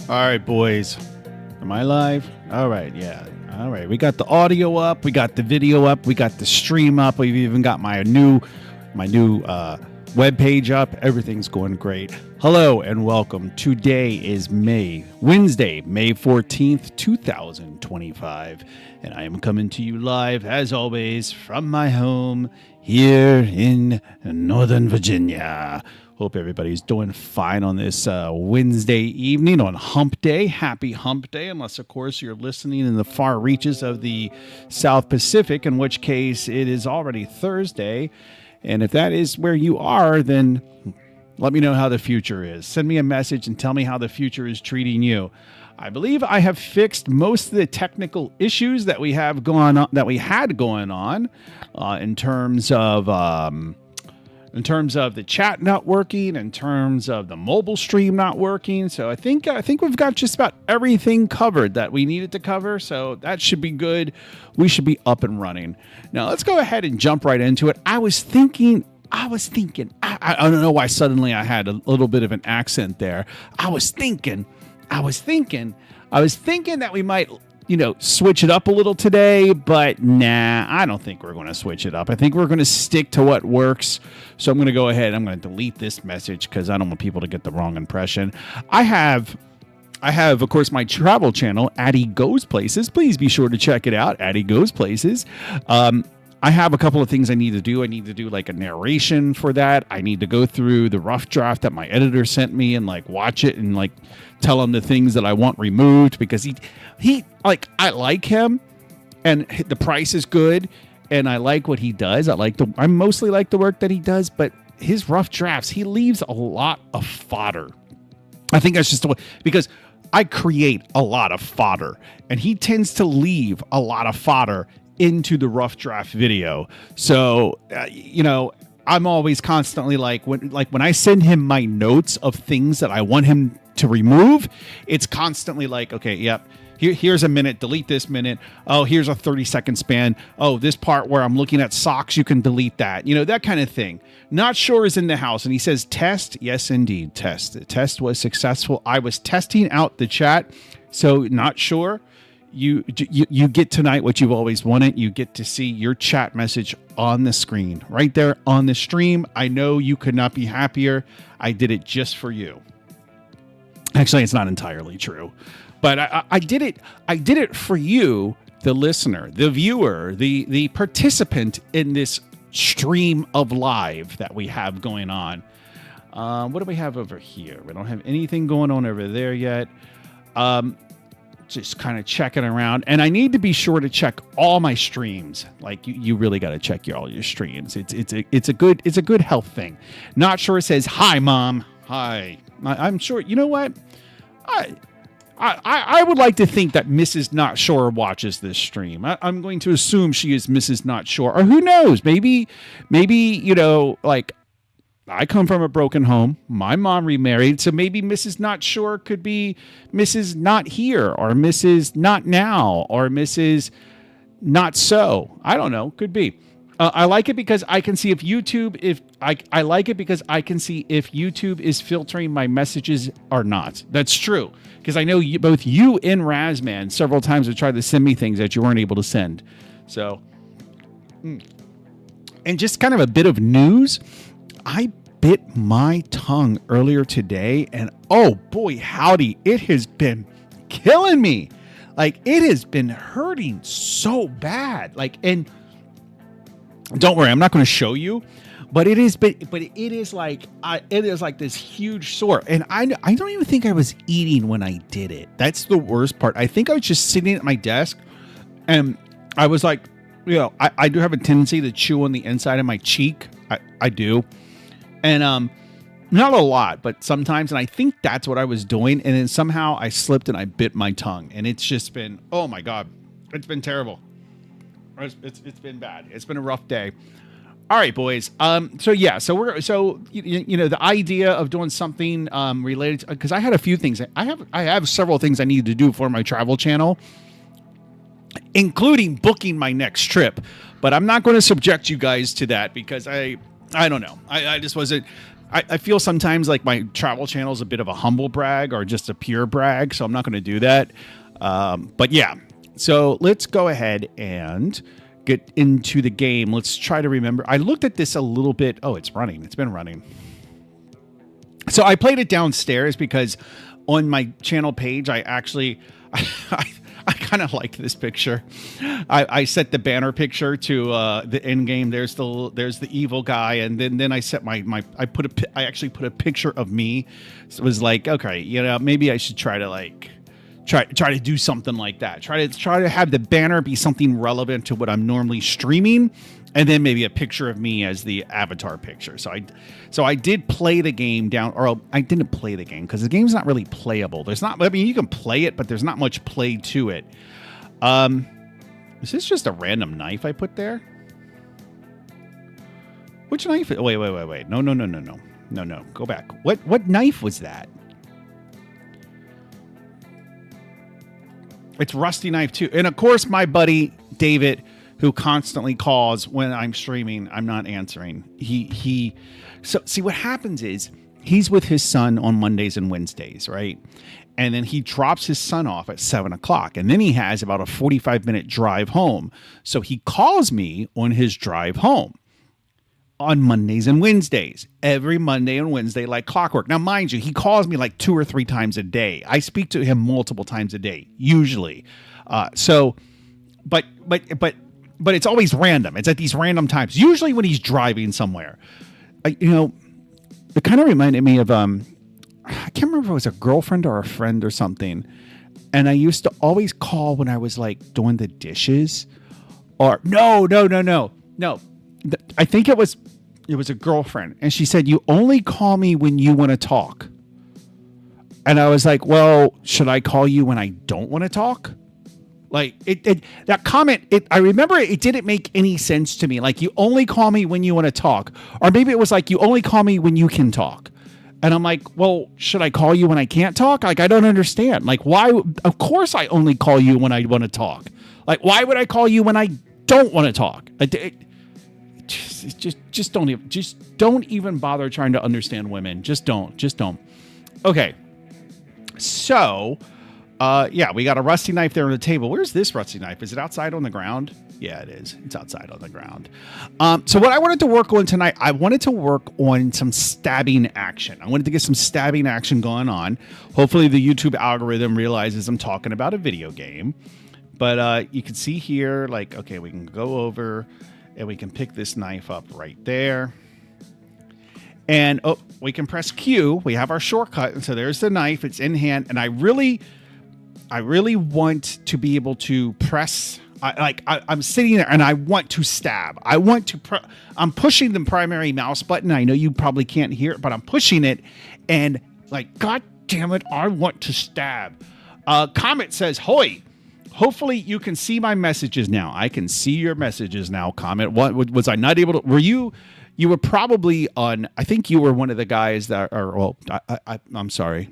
All right, boys. Am I live? All right, yeah. All right. We got the audio up, we got the video up, we got the stream up. We've even got my new web page up. Everything's going great. Hello and welcome. Today is Wednesday, May 14th, 2025, and I am coming to you live as always from my home here in Northern Virginia. Hope everybody's doing fine on this Wednesday evening on Hump Day. Happy Hump Day, unless, of course, you're listening in the far reaches of the South Pacific, in which case it is already Thursday. And if that is where you are, then let me know how the future is. Send me a message and tell me how the future is treating you. I believe I have fixed most of the technical issues that we have going on, that we had going on, in terms of the chat not working, in terms of the mobile stream not working. So I think we've got just about everything covered that we needed to cover. So that should be good. We should be up and running. Now let's go ahead and jump right into it. I was thinking, I don't know why suddenly I had a little bit of an accent there. I was thinking that we might, switch it up a little today, but nah, I don't think we're going to switch it up. I think we're going to stick to what works. So I'm going to go ahead. I'm going to delete this message because I don't want people to get the wrong impression. I have, of course, my travel channel, Addy Goes Places. Please be sure to check it out, Addy Goes Places. I have a couple of things I need to do. I need to do like a narration for that. I need to go through the rough draft that my editor sent me and watch it and tell him the things that I want removed, because he I like him and the price is good and I like what he does. I mostly like the work that he does, but his rough drafts, he leaves a lot of fodder. I think that's just the way, because I create a lot of fodder and he tends to leave a lot of fodder into the rough draft video. So, I'm always constantly when I send him my notes of things that I want him to remove, it's constantly okay, yep. Here's a minute, delete this minute. Oh, here's a 30-second span. Oh, this part where I'm looking at socks, you can delete that. That kind of thing. Not Sure is in the house, and he says test. Yes, indeed, test. The test was successful. I was testing out the chat, so Not Sure. You get tonight what you've always wanted. You get to see your chat message on the screen, right there on the stream. I know you could not be happier. I did it just for you. Actually, it's not entirely true, but I did it. I did it for you, the listener, the viewer, the participant in this stream of live that we have going on. What do we have over here? We don't have anything going on over there yet. Just kind of checking around, and I need to be sure to check all my streams. You really got to check all your streams. It's a good health thing. Not Sure says hi, Mom. Hi. I'm sure. You know what? I would like to think that Mrs. Not Sure watches this stream. I'm going to assume she is Mrs. Not Sure, or who knows? Maybe I come from a broken home. My mom remarried, so maybe Mrs. Not Sure could be Mrs. Not Here, or Mrs. Not Now, or Mrs. Not So. I don't know. Could be. I like it because I can see if YouTube. I like it because I can see if YouTube is filtering my messages or not. That's true, because I know both you and Razman several times have tried to send me things that you weren't able to send. So, and just kind of a bit of news. I bit my tongue earlier today, and oh boy, howdy, it has been killing me. It has been hurting so bad. And don't worry, I'm not going to show you, but it is like this huge sore. And I don't even think I was eating when I did it. That's the worst part. I think I was just sitting at my desk, and I was I do have a tendency to chew on the inside of my cheek. I do. And not a lot, but sometimes, and I think that's what I was doing, and then somehow I slipped and I bit my tongue, and it's just been, oh my God, it's been terrible. It's been bad. It's been a rough day. All right, boys. So the idea of doing something related, because I had a few things. I have several things I needed to do for my travel channel, including booking my next trip. But I'm not going to subject you guys to that because I don't know. I just wasn't. I feel sometimes like my travel channel is a bit of a humble brag or just a pure brag, so I'm not going to do that. But yeah, so let's go ahead and get into the game. Let's try to remember. I looked at this a little bit. Oh, it's running. It's been running. So I played it downstairs because on my channel page, I actually, I kind of like this picture. I set the banner picture to the end game. There's the evil guy, and then I set I actually put a picture of me. So it was like, okay, maybe I should try to do something like that. Try to have the banner be something relevant to what I'm normally streaming, and then maybe a picture of me as the avatar picture. So I did play the game down, or I didn't play the game because the game's not really playable. You can play it, but there's not much play to it. Is this just a random knife I put there? Which knife? Oh, wait. No. Go back. What knife was that? It's Rusty Knife 2. And of course, my buddy David, who constantly calls when I'm streaming, I'm not answering. So see what happens is he's with his son on Mondays and Wednesdays, right? And then he drops his son off at 7:00, and then he has about a 45-minute drive home. So he calls me on his drive home on Mondays and Wednesdays, every Monday and Wednesday, like clockwork. Now, mind you, he calls me like 2 or 3 times a day. I speak to him multiple times a day, usually. But it's always random. It's at these random times, usually when he's driving somewhere. It kind of reminded me of, I can't remember if it was a girlfriend or a friend or something. And I used to always call when I was like doing the dishes or no. I think it was a girlfriend. And she said, you only call me when you want to talk. And I was like, well, should I call you when I don't want to talk? Like that comment, I remember it didn't make any sense to me. Like, you only call me when you want to talk. Or maybe it was like, you only call me when you can talk. And I'm like, well, should I call you when I can't talk? Like, I don't understand. Like, why? Of course I only call you when I want to talk. Like, why would I call you when I don't want to talk? Just don't even bother trying to understand women. Just don't. Okay. So, yeah, we got a rusty knife there on the table. Where's this rusty knife? Is it outside on the ground? Yeah, it is. It's outside on the ground. So what I wanted to work on tonight, I wanted to work on some stabbing action. I wanted to get some stabbing action going on. Hopefully the YouTube algorithm realizes I'm talking about a video game. But you can see here, like, okay, we can go over and we can pick this knife up right there. And we can press Q. We have our shortcut. And so there's the knife. It's in hand. And I really want to be able to press. I'm sitting there and I want to stab. I'm pushing the primary mouse button. I know you probably can't hear it, but I'm pushing it. And like, God damn it, I want to stab. Comet says, "Hoy. Hopefully you can see my messages now." I can see your messages now, Comet. What was I not able to? Were you? You were probably on. I think you were one of the guys that are. Well, I'm sorry.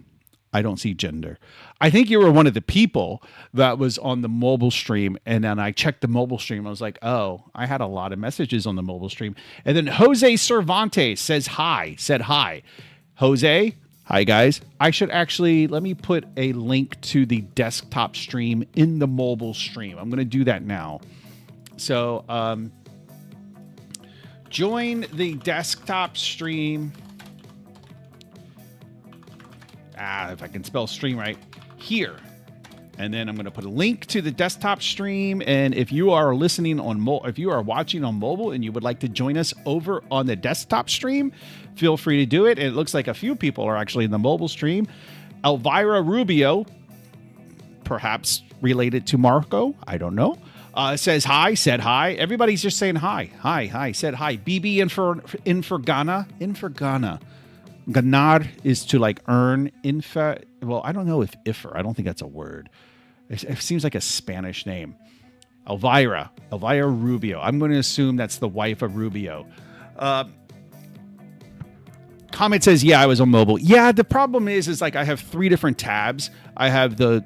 I don't see gender. I think you were one of the people that was on the mobile stream, and then I checked the mobile stream. I was like, oh, I had a lot of messages on the mobile stream. And then Jose Cervantes said hi. Jose, hi guys. I should actually, let me put a link to the desktop stream in the mobile stream. I'm going to do that now. So, join the desktop stream. If I can spell stream right, here. And then I'm going to put a link to the desktop stream. And if you are listening on if you are watching on mobile and you would like to join us over on the desktop stream, feel free to do it. And it looks like a few people are actually in the mobile stream. Elvira Rubio, perhaps related to Marco, I don't know, said hi. Everybody's just saying hi, said hi. BB Infergana. Ganar is to like earn well, I don't know if I don't think that's a word. It seems like a Spanish name. Elvira Rubio. I'm going to assume that's the wife of Rubio. Comment says, yeah, I was on mobile. Yeah, the problem is like I have 3 different tabs. I have the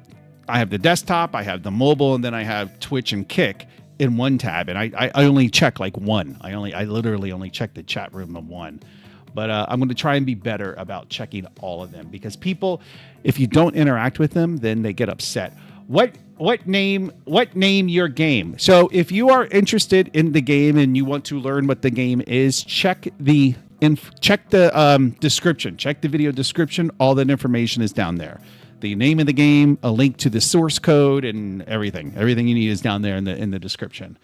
desktop, I have the mobile, and then I have Twitch and Kick in one tab. And I only check like one. I literally only check the chat room of one. But I'm going to try and be better about checking all of them, because people, if you don't interact with them, then they get upset. What name your game? So if you are interested in the game and you want to learn what the game is, check the description. Check the video description. All that information is down there. The name of the game, a link to the source code, and everything. Everything you need is down there in the description.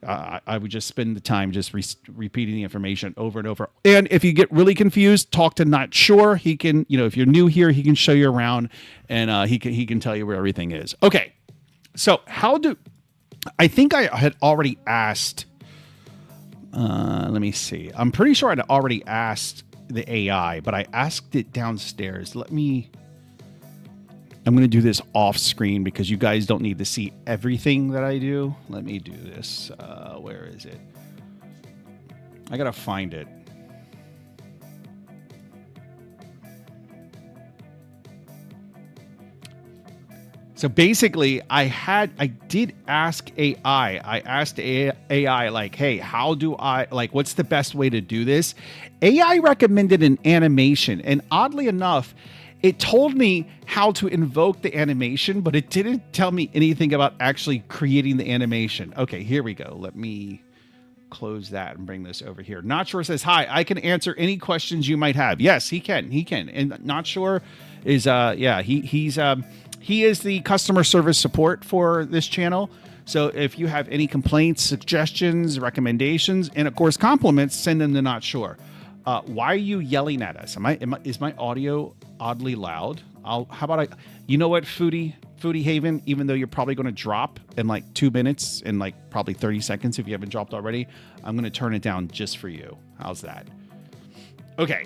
I would just spend the time just repeating the information over and over. And if you get really confused, talk to Not Sure. He can, if you're new here, he can show you around, and he can tell you where everything is. Okay, so I think I had already asked. Let me see. I'm pretty sure I'd already asked the AI, but I asked it downstairs. I'm going to do this off screen because you guys don't need to see everything that I do. Let me do this. Where is it? I got to find it. So basically, I did ask AI. I asked AI, like, hey, what's the best way to do this? AI recommended an animation. And oddly enough, it told me how to invoke the animation, but it didn't tell me anything about actually creating the animation. Okay, here we go. Let me close that and bring this over here. Not Sure says, hi, I can answer any questions you might have. Yes, he can. And Not Sure is, he is the customer service support for this channel. So if you have any complaints, suggestions, recommendations, and of course compliments, send them to Not Sure. Why are you yelling at us? Is my audio oddly loud? How about you know what, Foodie Haven, even though you're probably going to drop in like 2 minutes and like probably 30 seconds if you haven't dropped already, I'm going to turn it down just for you. How's that? Okay.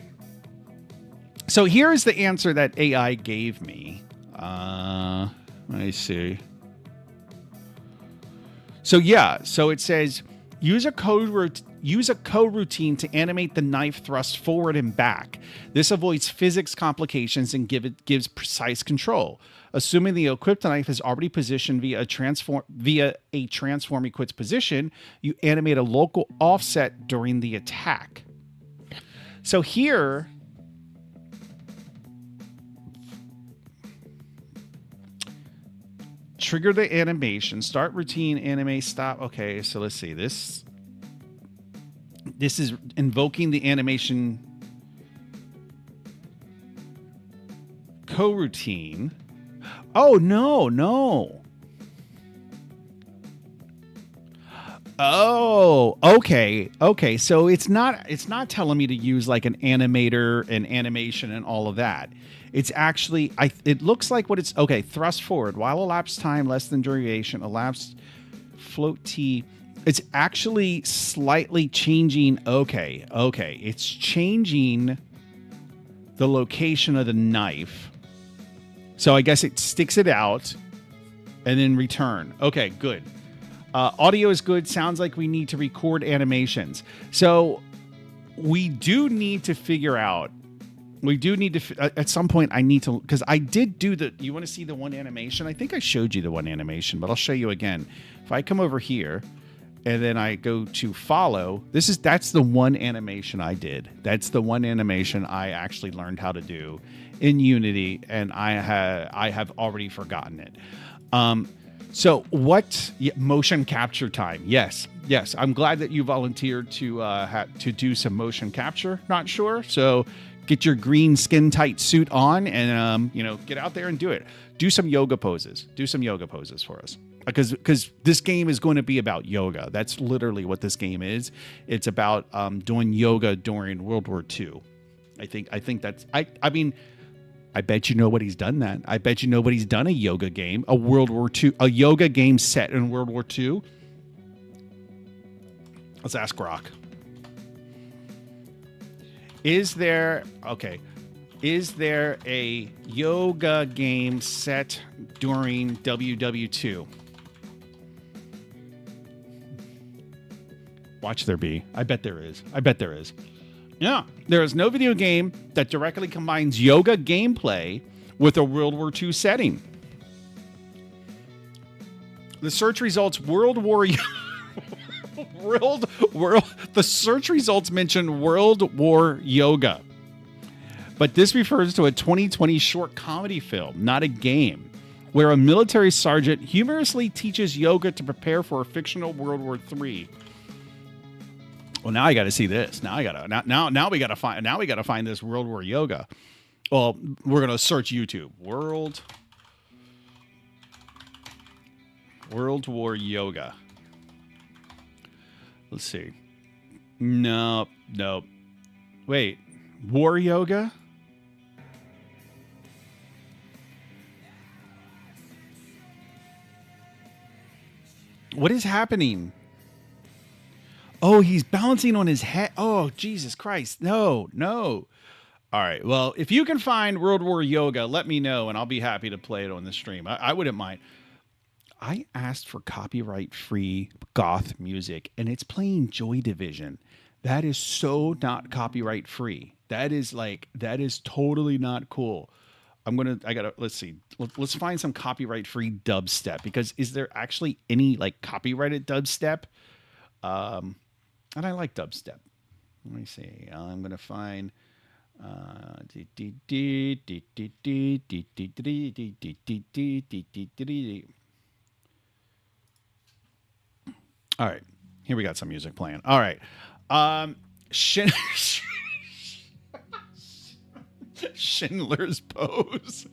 So here's the answer that AI gave me. Let me see. So it says, use a coroutine to animate the knife thrust forward and back. This avoids physics complications and gives precise control. Assuming the equipped knife is already positioned via a transform equipped position, you animate a local offset during the attack. So here, trigger the animation, start routine, animate, stop. Okay, so let's see. This is invoking the animation coroutine. Oh, no. Oh, okay. So it's not telling me to use like an animator and animation and all of that. It's actually, it looks like what it's, okay, thrust forward. While elapsed time less than duration, elapsed float T. It's actually slightly changing. Okay. It's changing the location of the knife. So I guess it sticks it out and then return. Okay, good. Audio is good. Sounds like we need to record animations. So we do need to figure out, at some point I need to, because I did do you want to see the one animation? I think I showed you the one animation, but I'll show you again. If I come over here and then I go to follow, that's the one animation I did. That's the one animation I actually learned how to do in Unity, and I have already forgotten it. So motion capture time? Yes. I'm glad that you volunteered to do some motion capture. Not Sure. So get your green skin tight suit on and get out there and do it. Do some yoga poses. Do some yoga poses for us. Because this game is going to be about yoga. That's literally what this game is. It's about doing yoga during World War II. I think that's I mean, I bet you nobody's done that. I bet you nobody's done a yoga game, a yoga game set in World War II. Let's ask Grok. Is there a yoga game set during WW2? Watch there be. I bet there is. Yeah, there is no video game that directly combines yoga gameplay with a World War II setting. The search results World War World. The search results mention World War Yoga, but this refers to a 2020 short comedy film, not a game, where a military sergeant humorously teaches yoga to prepare for a fictional World War III. Well, now I got to see this. Now we got to find this World War Yoga. Well, we're gonna search YouTube. World War Yoga. Let's see. Nope. Wait, War Yoga? What is happening? Oh, he's balancing on his head. Oh, Jesus Christ. No. All right. Well, if you can find World War Yoga, let me know, and I'll be happy to play it on the stream. I wouldn't mind. I asked for copyright-free goth music, and it's playing Joy Division. That is so not copyright-free. That is totally not cool. Let's see. Let's find some copyright-free dubstep, because is there actually any like copyrighted dubstep? And I like dubstep. Let me see. I'm going to find all right, here we got some music playing. All right. Schindler's Pose.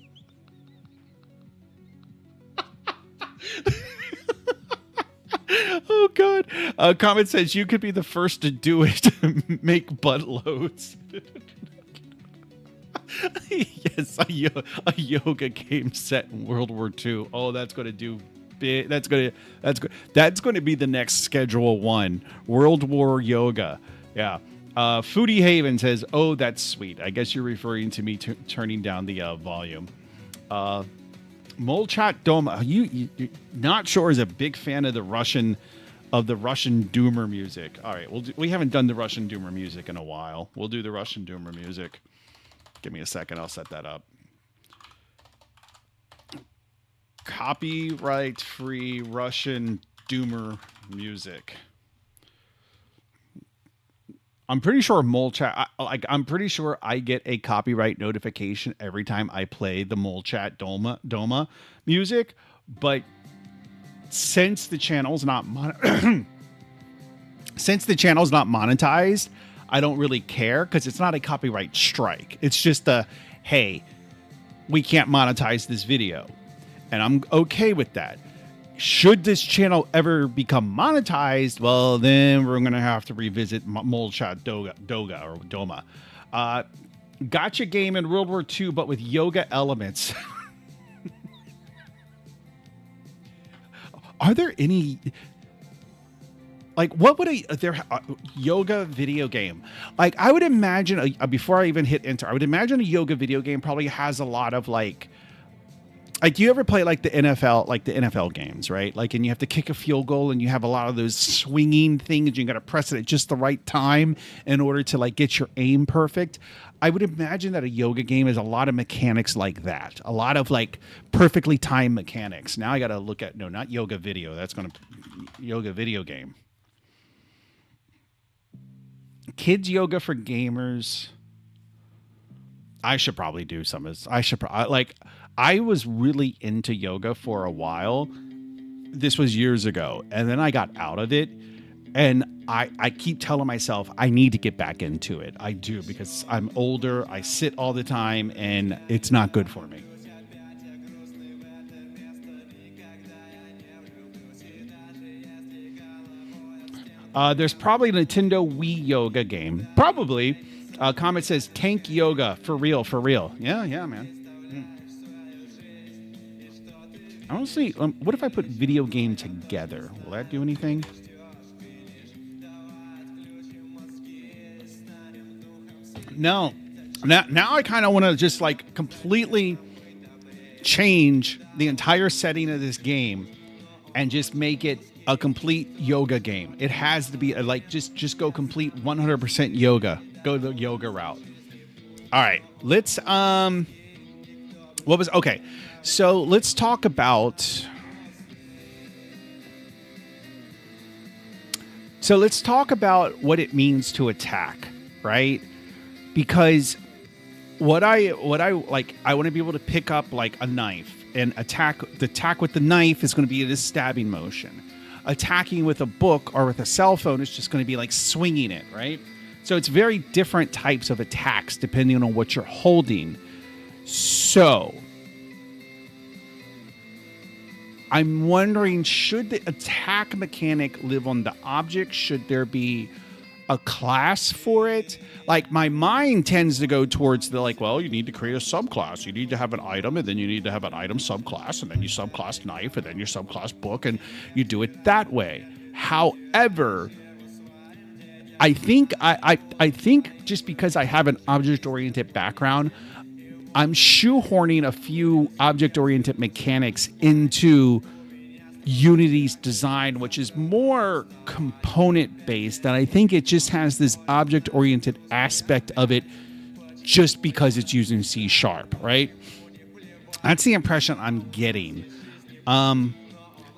Oh God. Comment says you could be the first to do it. Make buttloads. Yes, a yoga game set in World War II. Oh, that's going to do big. That's going to be the next Schedule 1. World War Yoga. Yeah. Foodie Haven says, "Oh, that's sweet. I guess you're referring to me turning down the volume." Molchat Doma, you not sure is a big fan of the Russian Doomer music. All right, we haven't done the Russian Doomer music in a while. We'll do the Russian Doomer music. Give me a second. I'll set that up. Copyright-free Russian Doomer music. I'm pretty sure Molchat. I'm pretty sure I get a copyright notification every time I play the Molchat Doma music. But since the channel's not monetized, I don't really care, because it's not a copyright strike. It's just hey, we can't monetize this video, and I'm okay with that. Should this channel ever become monetized, well, then we're going to have to revisit Molchat Doma. Gotcha game in World War II, but with yoga elements. Are there any... Like, what would a yoga video game? Like, I would imagine, before I even hit enter, I would imagine a yoga video game probably has a lot of, like, do you ever play like the NFL games, right? Like, and you have to kick a field goal, and you have a lot of those swinging things. You got to press it at just the right time in order to like get your aim perfect. I would imagine that a yoga game is a lot of mechanics like that. A lot of like perfectly timed mechanics. Now I got to look at, no, not yoga video. That's going to yoga video game. Kids yoga for gamers. I should probably do some. I was really into yoga for a while. This was years ago. And then I got out of it. And I keep telling myself I need to get back into it. I do, because I'm older. I sit all the time, and it's not good for me. There's probably a Nintendo Wii Yoga game. Probably. Comment says tank yoga for real. Yeah, man. Honestly, what if I put video game together? Will that do anything? No. Now I kind of want to just like completely change the entire setting of this game and just make it a complete yoga game. It has to be like just go complete 100% yoga. Go the yoga route. All right. Let's okay. So let's talk about So let's talk about what it means to attack, right? Because what I like, I want to be able to pick up like a knife and attack. The attack with the knife is going to be this stabbing motion. Attacking with a book or with a cell phone is just going to be like swinging it, right? So it's very different types of attacks depending on what you're holding. So I'm wondering, should the attack mechanic live on the object? Should there be a class for it? Like, my mind tends to go towards the like, well, you need to create a subclass. You need to have an item, and then you need to have an item subclass, and then you subclass knife, and then you subclass book, and you do it that way. However, I think I think just because I have an object-oriented background, I'm shoehorning a few object-oriented mechanics into Unity's design, which is more component-based, and I think it just has this object-oriented aspect of it just because it's using C#, right? That's the impression I'm getting.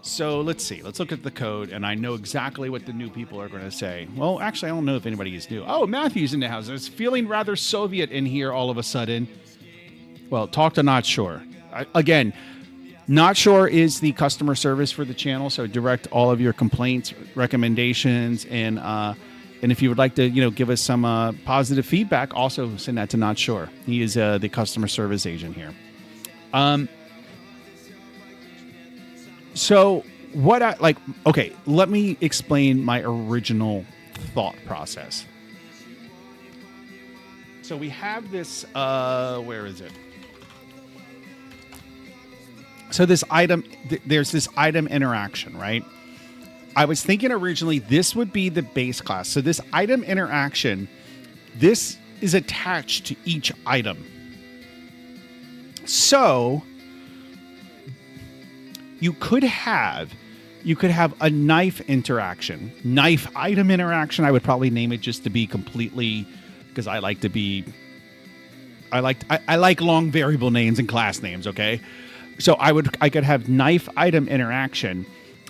So let's see. Let's look at the code, and I know exactly what the new people are going to say. Well, actually, I don't know if anybody is new. Oh, Matthew's in the house. It's feeling rather Soviet in here all of a sudden. Well, talk to Not Sure. Again, Not Sure is the customer service for the channel, so direct all of your complaints, recommendations, and if you would like to, give us some positive feedback, also send that to Not Sure. He is the customer service agent here. So what okay, let me explain my original thought process. So we have this, where is it? So this item, there's this item interaction, right? I was thinking originally this would be the base class. So this item interaction, this is attached to each item. So you could have a knife interaction, knife item interaction. I would probably name it just to be completely, because I like long variable names and class names. Okay. So I could have knife item interaction,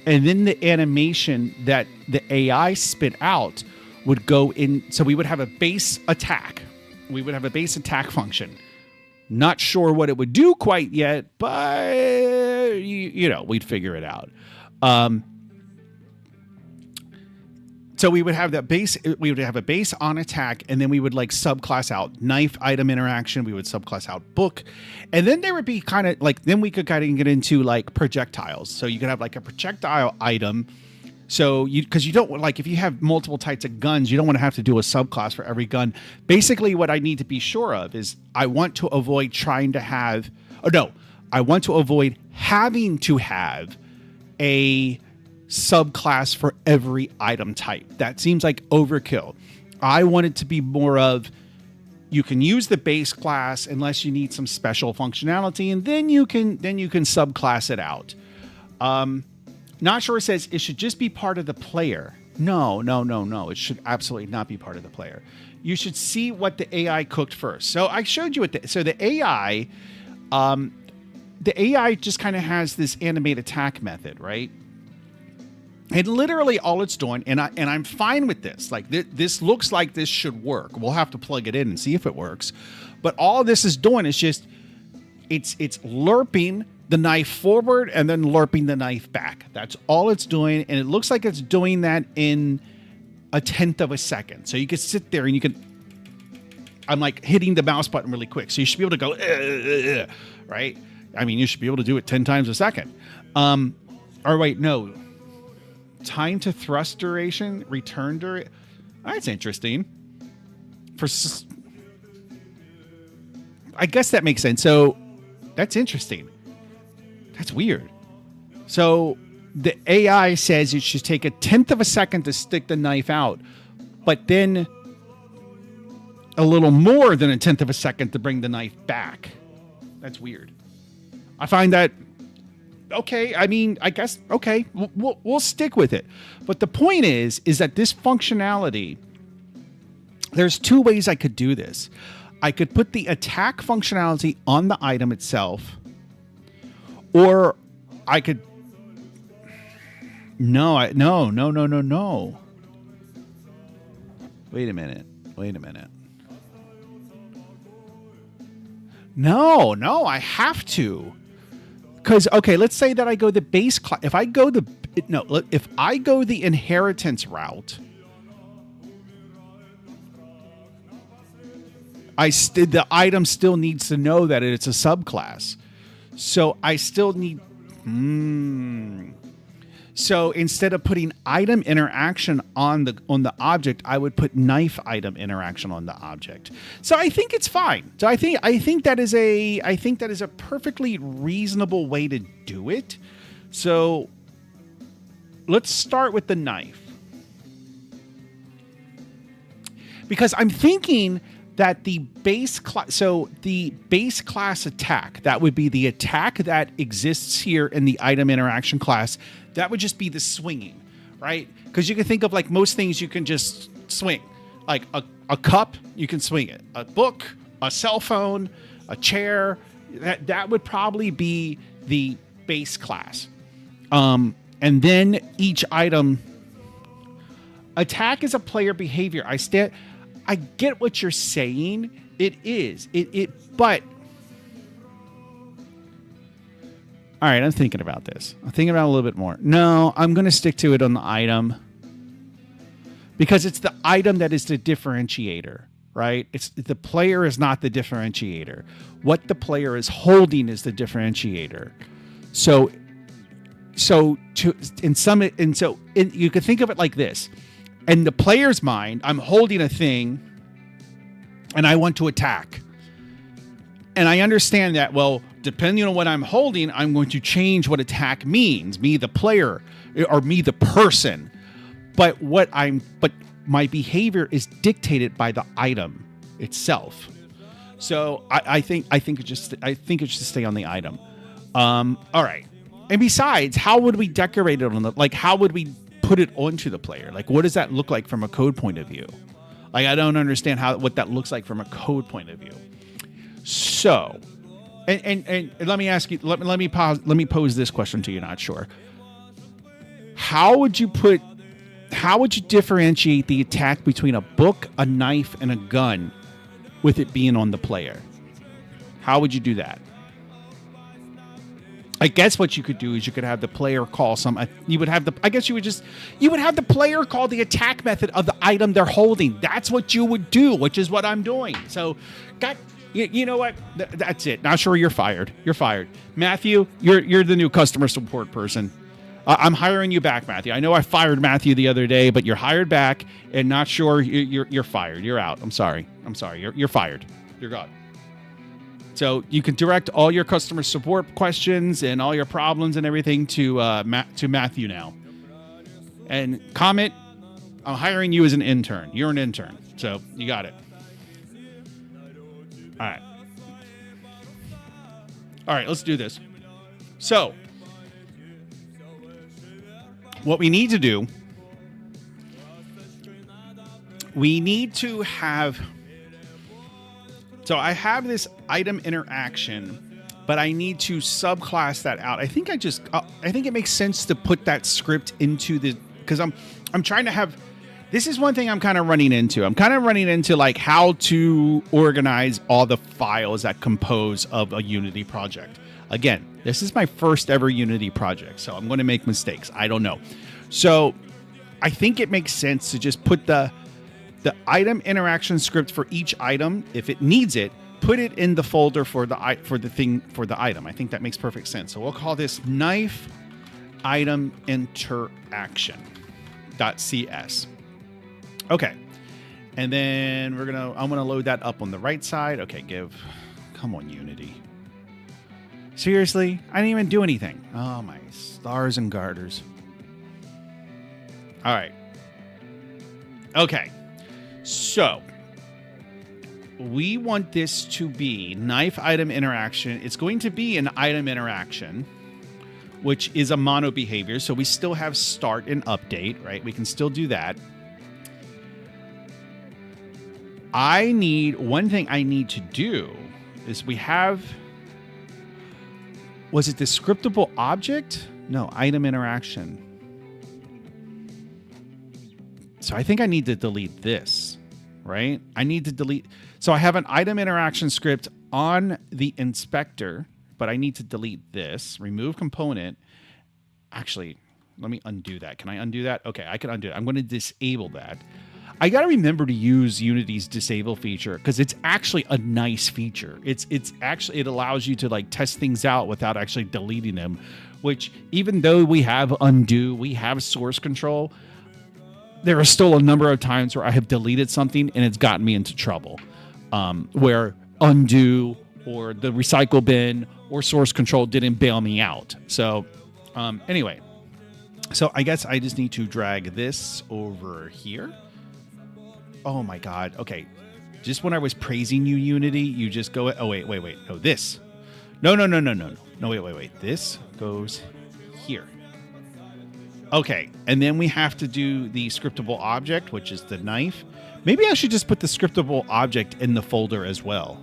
and then the animation that the AI spit out would go in. So we would have a base attack. We would have a base attack function. Not sure what it would do quite yet, but we'd figure it out. So we would have that base. We would have a base on attack, and then we would like subclass out knife item interaction. We would subclass out book, and then there would be kind of like, then we could kind of get into like projectiles. So you could have like a projectile item. So because you don't like, if you have multiple types of guns, you don't want to have to do a subclass for every gun. Basically, what I need to be sure of is I want to avoid I want to avoid having to have a subclass for every item type. That seems like overkill. I want it to be more of, you can use the base class unless you need some special functionality, and then you can subclass it out. Not Sure says it should just be part of the player. No. It should absolutely not be part of the player. You should see what the AI cooked first. So I showed you so the AI just kind of has this animate attack method, right? And literally all it's doing, and I'm fine with this. Like this looks like this should work. We'll have to plug it in and see if it works. But all this is doing is just it's lerping the knife forward and then lerping the knife back. That's all it's doing, and it looks like it's doing that in 1/10 of a second. So you can sit there and I'm like hitting the mouse button really quick. So you should be able to go, right? I mean, you should be able to do it 10 times a second. Or wait, no. Time to thrust duration, return duration. That's interesting. I guess that makes sense. So that's interesting. That's weird. So the AI says it should take 1/10 of a second to stick the knife out, but then a little more than 1/10 of a second to bring the knife back. That's weird. I find that okay. I mean, I guess, okay, we'll stick with it. But the point is that this functionality, there's two ways I could do this. I could put the attack functionality on the item itself, or I could, no. Wait a minute. No, I have to. Because, okay, let's say that I go the base class. If I go the inheritance route, the item still needs to know that it's a subclass. So I still need. So instead of putting item interaction on the object, I would put knife item interaction on the object. So I think it's fine. So I think that is a perfectly reasonable way to do it. So let's start with the knife. Because I'm thinking that the base class attack, that would be the attack that exists here in the item interaction class, that would just be the swinging, right? Because you can think of like most things you can just swing. Like a cup, you can swing it. A book, a cell phone, a chair, that would probably be the base class. And then each item, attack is a player behavior. I get what you're saying. It is. But all right, I'm thinking about this. I'm thinking about it a little bit more. No, I'm going to stick to it on the item because it's the item that is the differentiator, right? It's the player is not the differentiator. What the player is holding is the differentiator. So you could think of it like this. In the player's mind, I'm holding a thing and I want to attack. And I understand that, well, depending on what I'm holding, I'm going to change what attack means, me the player or me the person. But my behavior is dictated by the item itself. So I think it should stay on the item. All right. And besides, how would we decorate it how would we put it onto the player? Like, what does that look like from a code point of view? Like, I don't understand what that looks like from a code point of view. So, and let me ask you, let me pose this question to you. Not sure. How would you differentiate the attack between a book, a knife, and a gun with it being on the player? How would you do that? I guess what you could do is you could have the player call you would have the player call the attack method of the item they're holding. That's what you would do, which is what I'm doing. So, you know what? That's it. Not sure, you're fired. You're fired. Matthew, you're the new customer support person. I'm hiring you back, Matthew. I know I fired Matthew the other day, but you're hired back, and not sure, you're fired. You're out. I'm sorry. You're fired. You're gone. So you can direct all your customer support questions and all your problems and everything to Matthew now. And comment, I'm hiring you as an intern. You're an intern. So you got it. All right, let's do this. So what we need to do, so I have this item interaction, but I need to subclass that out. I think it makes sense to put that script into because I'm trying to have, this is one thing I'm kind of running into. I'm kind of running into like how to organize all the files that compose of a Unity project. Again, this is my first ever Unity project, so I'm going to make mistakes. I don't know. So I think it makes sense to just put the item interaction script for each item, if it needs it, put it in the folder for the item. I think that makes perfect sense. So we'll call this knife item interaction.cs. Okay. And then I'm gonna load that up on the right side. Okay, come on, Unity. Seriously? I didn't even do anything. Oh my stars and garters. All right. Okay. So we want this to be knife item interaction. It's going to be an item interaction, which is a mono behavior. So we still have start and update, right? We can still do that. One thing I need to do is was it the scriptable object? No, item interaction. So I think I need to delete this. right? I need to delete. So I have an item interaction script on the inspector, but I need to delete this, remove component. Actually, let me undo that. Can I undo that? Okay, I can undo it. I'm going to disable that. I got to remember to use Unity's disable feature because it's actually a nice feature. It's actually, it allows you to like test things out without actually deleting them, which even though we have undo, we have source control, there are still a number of times where I have deleted something and it's gotten me into trouble, where undo or the recycle bin or source control didn't bail me out. So anyway, so I guess I just need to drag this over here. Oh my God. Okay. Just when I was praising you, Unity, you just go, oh, wait. No, this. No, wait. This goes here. Okay. And then we have to do the scriptable object, which is the knife. Maybe I should just put the scriptable object in the folder as well.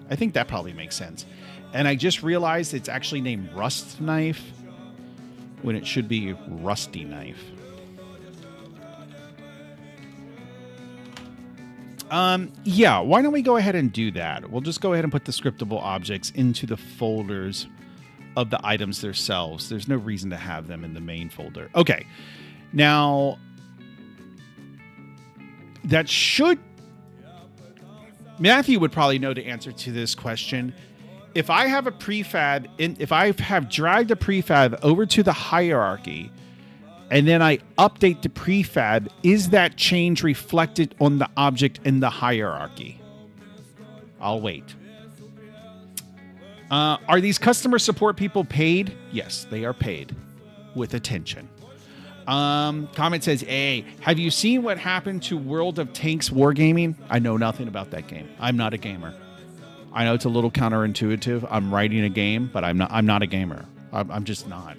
I think that probably makes sense. And I just realized it's actually named Rust Knife when it should be Rusty Knife. Yeah, why don't we go ahead and do that? We'll just go ahead and put the scriptable objects into the folders of the items themselves. There's no reason to have them in the main folder. Okay. Now, that should... Matthew would probably know the answer to this question. If I have a prefab, if I have dragged a prefab over to the hierarchy, and then I update the prefab, is that change reflected on the object in the hierarchy? I'll wait. Are these customer support people paid? Yes, they are paid with attention. Comment says, hey, have you seen what happened to World of Tanks Wargaming? I know nothing about that game. I'm not a gamer. I know it's a little counterintuitive. I'm writing a game, but I'm not a gamer. I'm just not.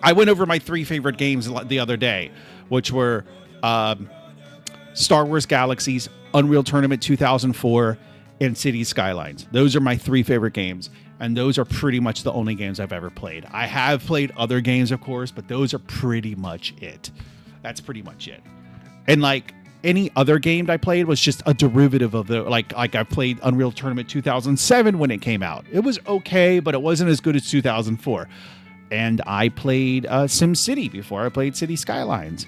I went over my 3 favorite games the other day, which were Star Wars Galaxies, Unreal Tournament 2004, and Cities Skylines. Those are my 3 favorite games, and those are pretty much the only games I've ever played. I have played other games, of course, but those are pretty much it. That's pretty much it. And like any other game I played was just a derivative of the like I played Unreal Tournament 2007 when it came out. It was okay, but it wasn't as good as 2004. And I played SimCity before I played City Skylines.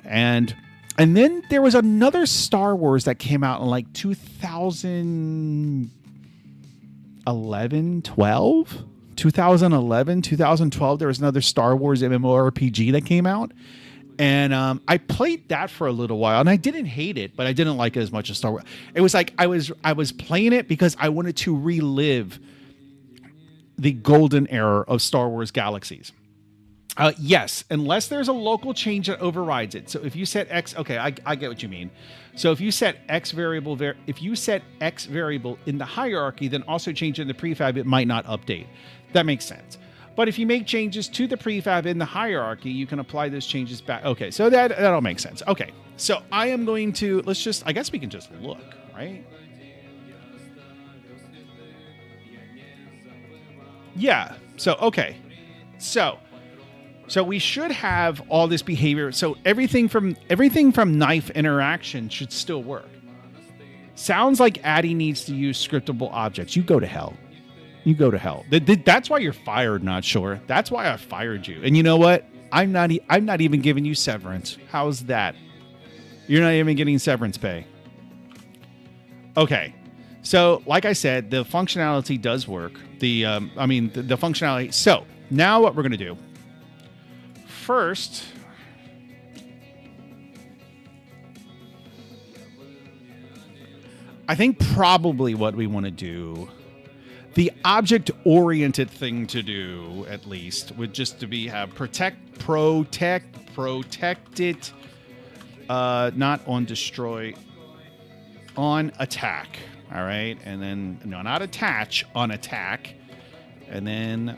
And then there was another Star Wars that came out in like 2011, 2012. There was another Star Wars MMORPG that came out. And I played that for a little while, and I didn't hate it, but I didn't like it as much as Star Wars. It was like I was playing it because I wanted to relive the golden era of Star Wars Galaxies. Yes, unless there's a local change that overrides it. So if you set X, okay, I get what you mean. So if you set X variable in the hierarchy, then also change it in the prefab, it might not update. That makes sense. But if you make changes to the prefab in the hierarchy, you can apply those changes back. Okay, so that'll make sense. Okay, so I am going to, I guess we can just look, right? Yeah, so, okay. So we should have all this behavior. So everything from knife interaction should still work. Sounds like Addy needs to use scriptable objects. You go to hell. You go to hell. That's why you're fired, not sure. That's why I fired you. And you know what? I'm not even giving you severance. How's that? You're not even getting severance pay. Okay. So, like I said, the functionality does work. The functionality. So, now what we're going to do. First, I think probably what we want to do, the object-oriented thing to do, at least, would just to have protect it, not on destroy, on attack. All right, and then no, not attach, on attack, and then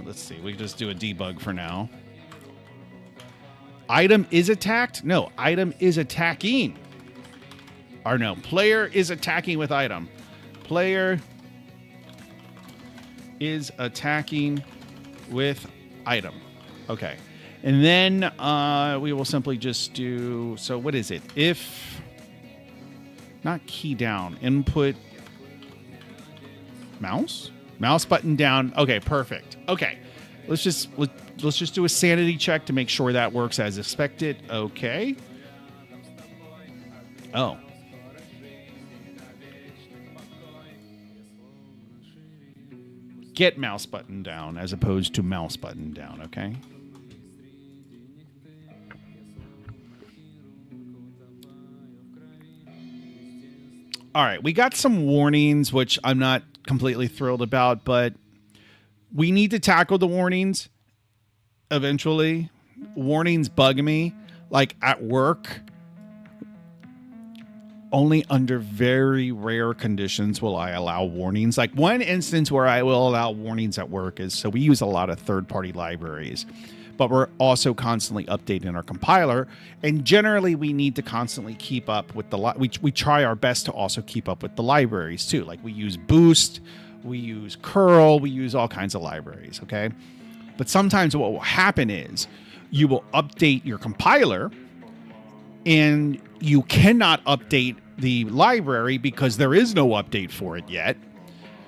let's see, we can just do a debug for now. Item is attacked? No, item is attacking. Or no, player is attacking with item. Player is attacking with item. Okay. And then we will simply just do, so what is it? If, not key down, input, mouse button down. Okay, perfect. Okay, let's just do a sanity check to make sure that works as expected. Okay. Oh. Get mouse button down as opposed to mouse button down, okay? All right, we got some warnings, which I'm not completely thrilled about, but we need to tackle the warnings eventually. Warnings bug me, like at work. Only under very rare conditions will I allow warnings. Like one instance where I will allow warnings at work is, so we use a lot of third-party libraries, but we're also constantly updating our compiler. And generally we need to constantly keep up with the, we try our best to also keep up with the libraries too. Like we use Boost, we use curl, we use all kinds of libraries, okay? But sometimes what will happen is you will update your compiler and you cannot update the library because there is no update for it yet.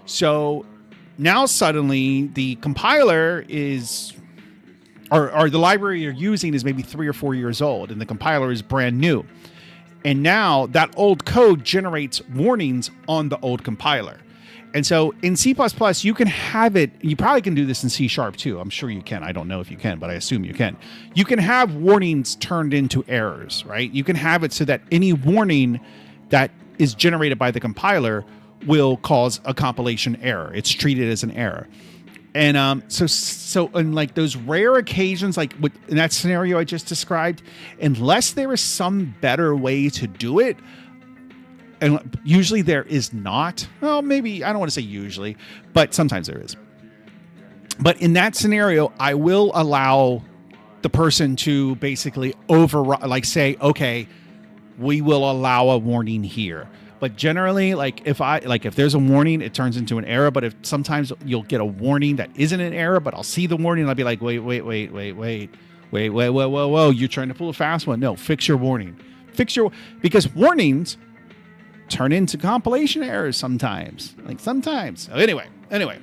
So now suddenly the compiler is, or the library you're using is maybe 3 or 4 years old and the compiler is brand new. And now that old code generates warnings on the old compiler. And so in C++, you can have it, you probably can do this in C# too. I'm sure you can. I don't know if you can, but I assume you can. You can have warnings turned into errors, right? You can have it so that any warning that is generated by the compiler will cause a compilation error. It's treated as an error. And so in like those rare occasions, like in that scenario I just described, unless there is some better way to do it, and usually there is not. Well, maybe, I don't want to say usually, but sometimes there is. But in that scenario, I will allow the person to basically override, like say, okay, we will allow a warning here. But generally, if there's a warning, it turns into an error. But if sometimes you'll get a warning that isn't an error, but I'll see the warning and I'll be like, wait, whoa, you're trying to pull a fast one. No, fix your warning. Because warnings turn into compilation errors sometimes. So anyway. All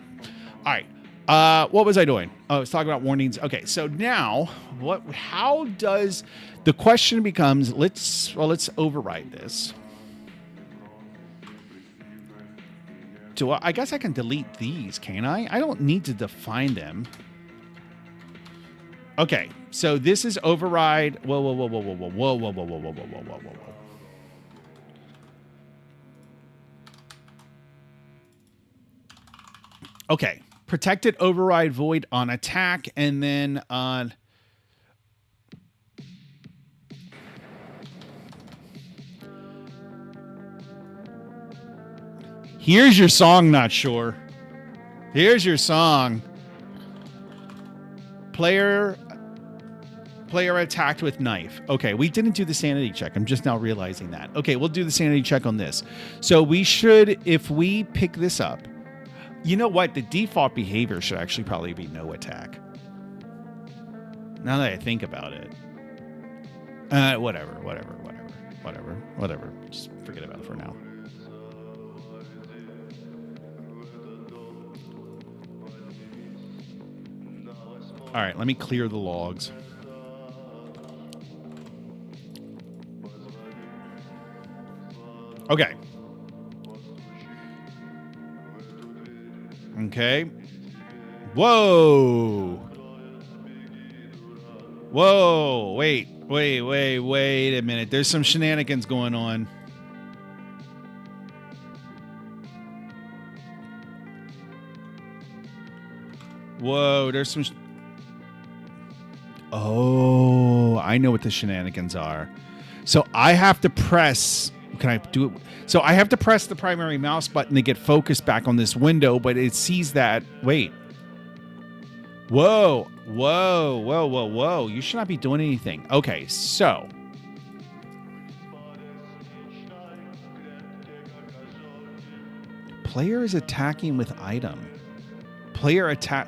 right. What was I doing? Oh, I was talking about warnings. Okay, so now how does the question becomes, let's override this. I guess I can delete these, can't I? I don't need to define them. Okay, so this is override. Whoa. Okay, protected override void on attack, and then on here's your song, not sure. Here's your song. Player attacked with knife. Okay, we didn't do the sanity check. I'm just now realizing that. Okay, we'll do the sanity check on this. So we should, if we pick this up, you know what? The default behavior should actually probably be no attack. Now that I think about it. Whatever. Just forget about it for now. All right, let me clear the logs. Okay. Okay. Whoa. Wait a minute. There's some shenanigans going on. Whoa, there's some... Oh, I know what the shenanigans are. So I have to press... Can I do it? So I have to press the primary mouse button to get focus back on this window, but it sees that... Wait. Whoa. You should not be doing anything. Okay, so... Player is attacking with item. Player attack...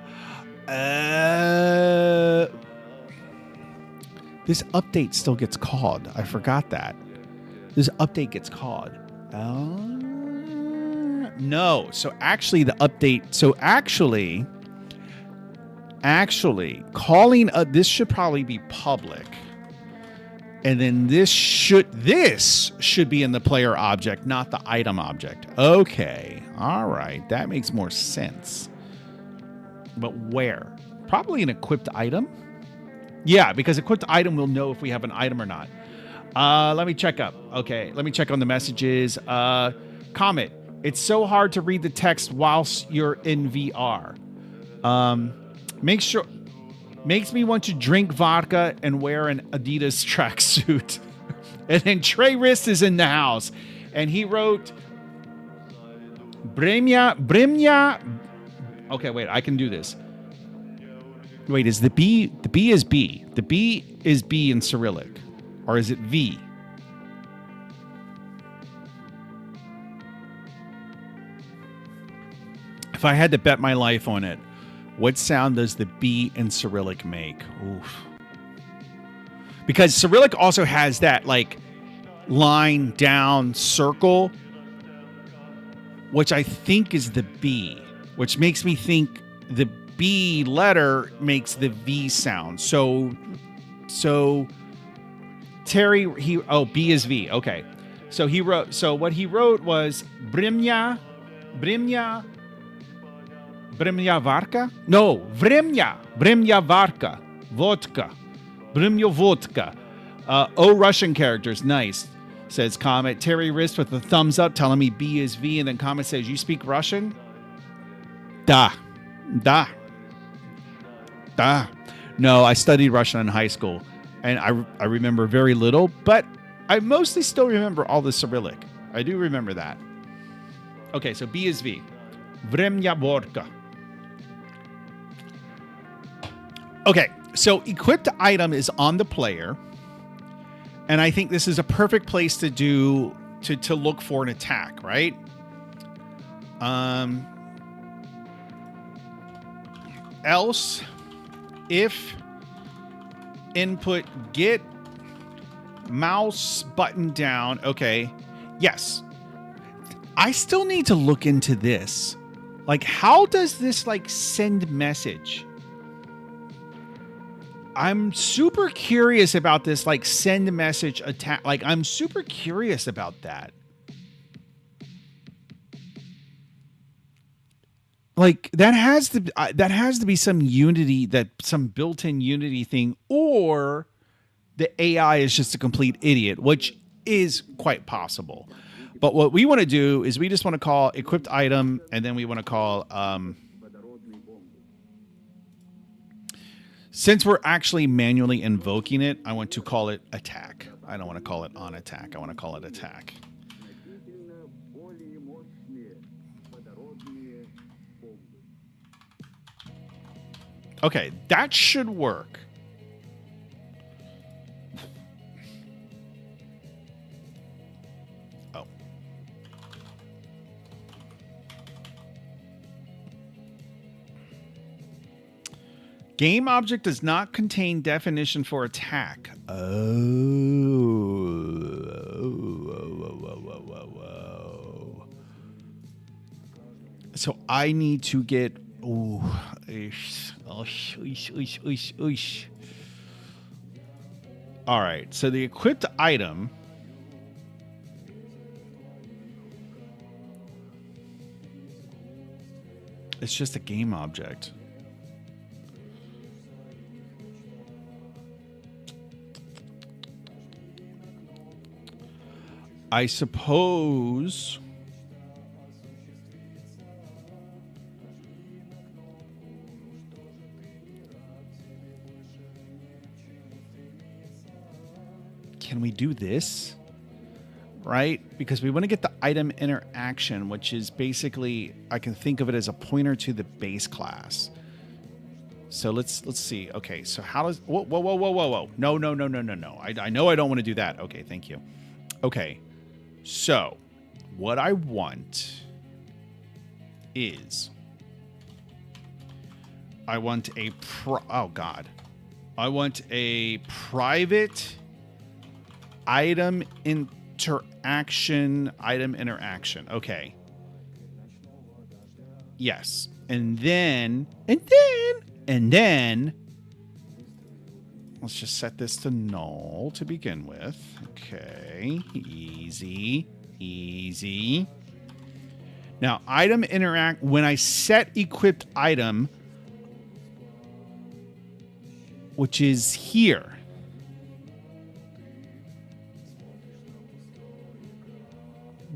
This update still gets called. I forgot that. This update gets called. No. So actually the update, actually calling this should probably be public. And then this should be in the player object, not the item object. Okay. All right. That makes more sense. But where? Probably an equipped item. Yeah, because equipped item will know if we have an item or not. Let me check up. Okay, let me check on the messages. Comet, it's so hard to read the text whilst you're in VR. Makes me want to drink vodka and wear an Adidas tracksuit. And then Trey Wrist is in the house. And he wrote Brimya. Okay, wait, I can do this. Wait, is the B is B. The B is B in Cyrillic. Or is it V? If I had to bet my life on it, what sound does the B in Cyrillic make? Oof. Because Cyrillic also has that like line down circle, which I think is the B, which makes me think the B letter makes the V sound. So Terry, B is V. Okay. So what he wrote was Brimya Varka? No, Brimya Varka. Vodka. Brimyo Vodka. Russian characters. Nice, says Comet. Terry Wrist with the thumbs up telling me B is V. And then Comet says, you speak Russian? Da. No, I studied Russian in high school. And I remember very little, but I mostly still remember all the Cyrillic. I do remember that. Okay, so B is V. Vremya Vodka. Okay, so equipped item is on the player, and I think this is a perfect place to look for an attack, right? Else, if input get mouse button down, okay, yes. I still need to look into this. Like, how does this like send message? I'm super curious about this, like send message attack. Like, I'm super curious about that. Like that has to be some Unity, some built-in Unity thing, or the AI is just a complete idiot, which is quite possible. But what we want to do is we just want to call equipped item, and then we want to call since we're actually manually invoking it, I want to call it attack. I don't want to call it on attack. I want to call it attack. Okay, that should work. Oh. Game object does not contain definition for attack. Whoa. So I need to get... Ooh. All right, so the equipped item it's just a game object. I suppose can we do this? Right? Because we want to get the item interaction, which is basically, I can think of it as a pointer to the base class. So let's see. Okay, so how does... Whoa. No. I know I don't want to do that. Okay, thank you. Okay, so what I want is... I want a... Oh, God. I want a private item interaction. Okay. Yes. And then, let's just set this to null to begin with. Okay. Easy. Now, item interact, when I set equipped item, which is here.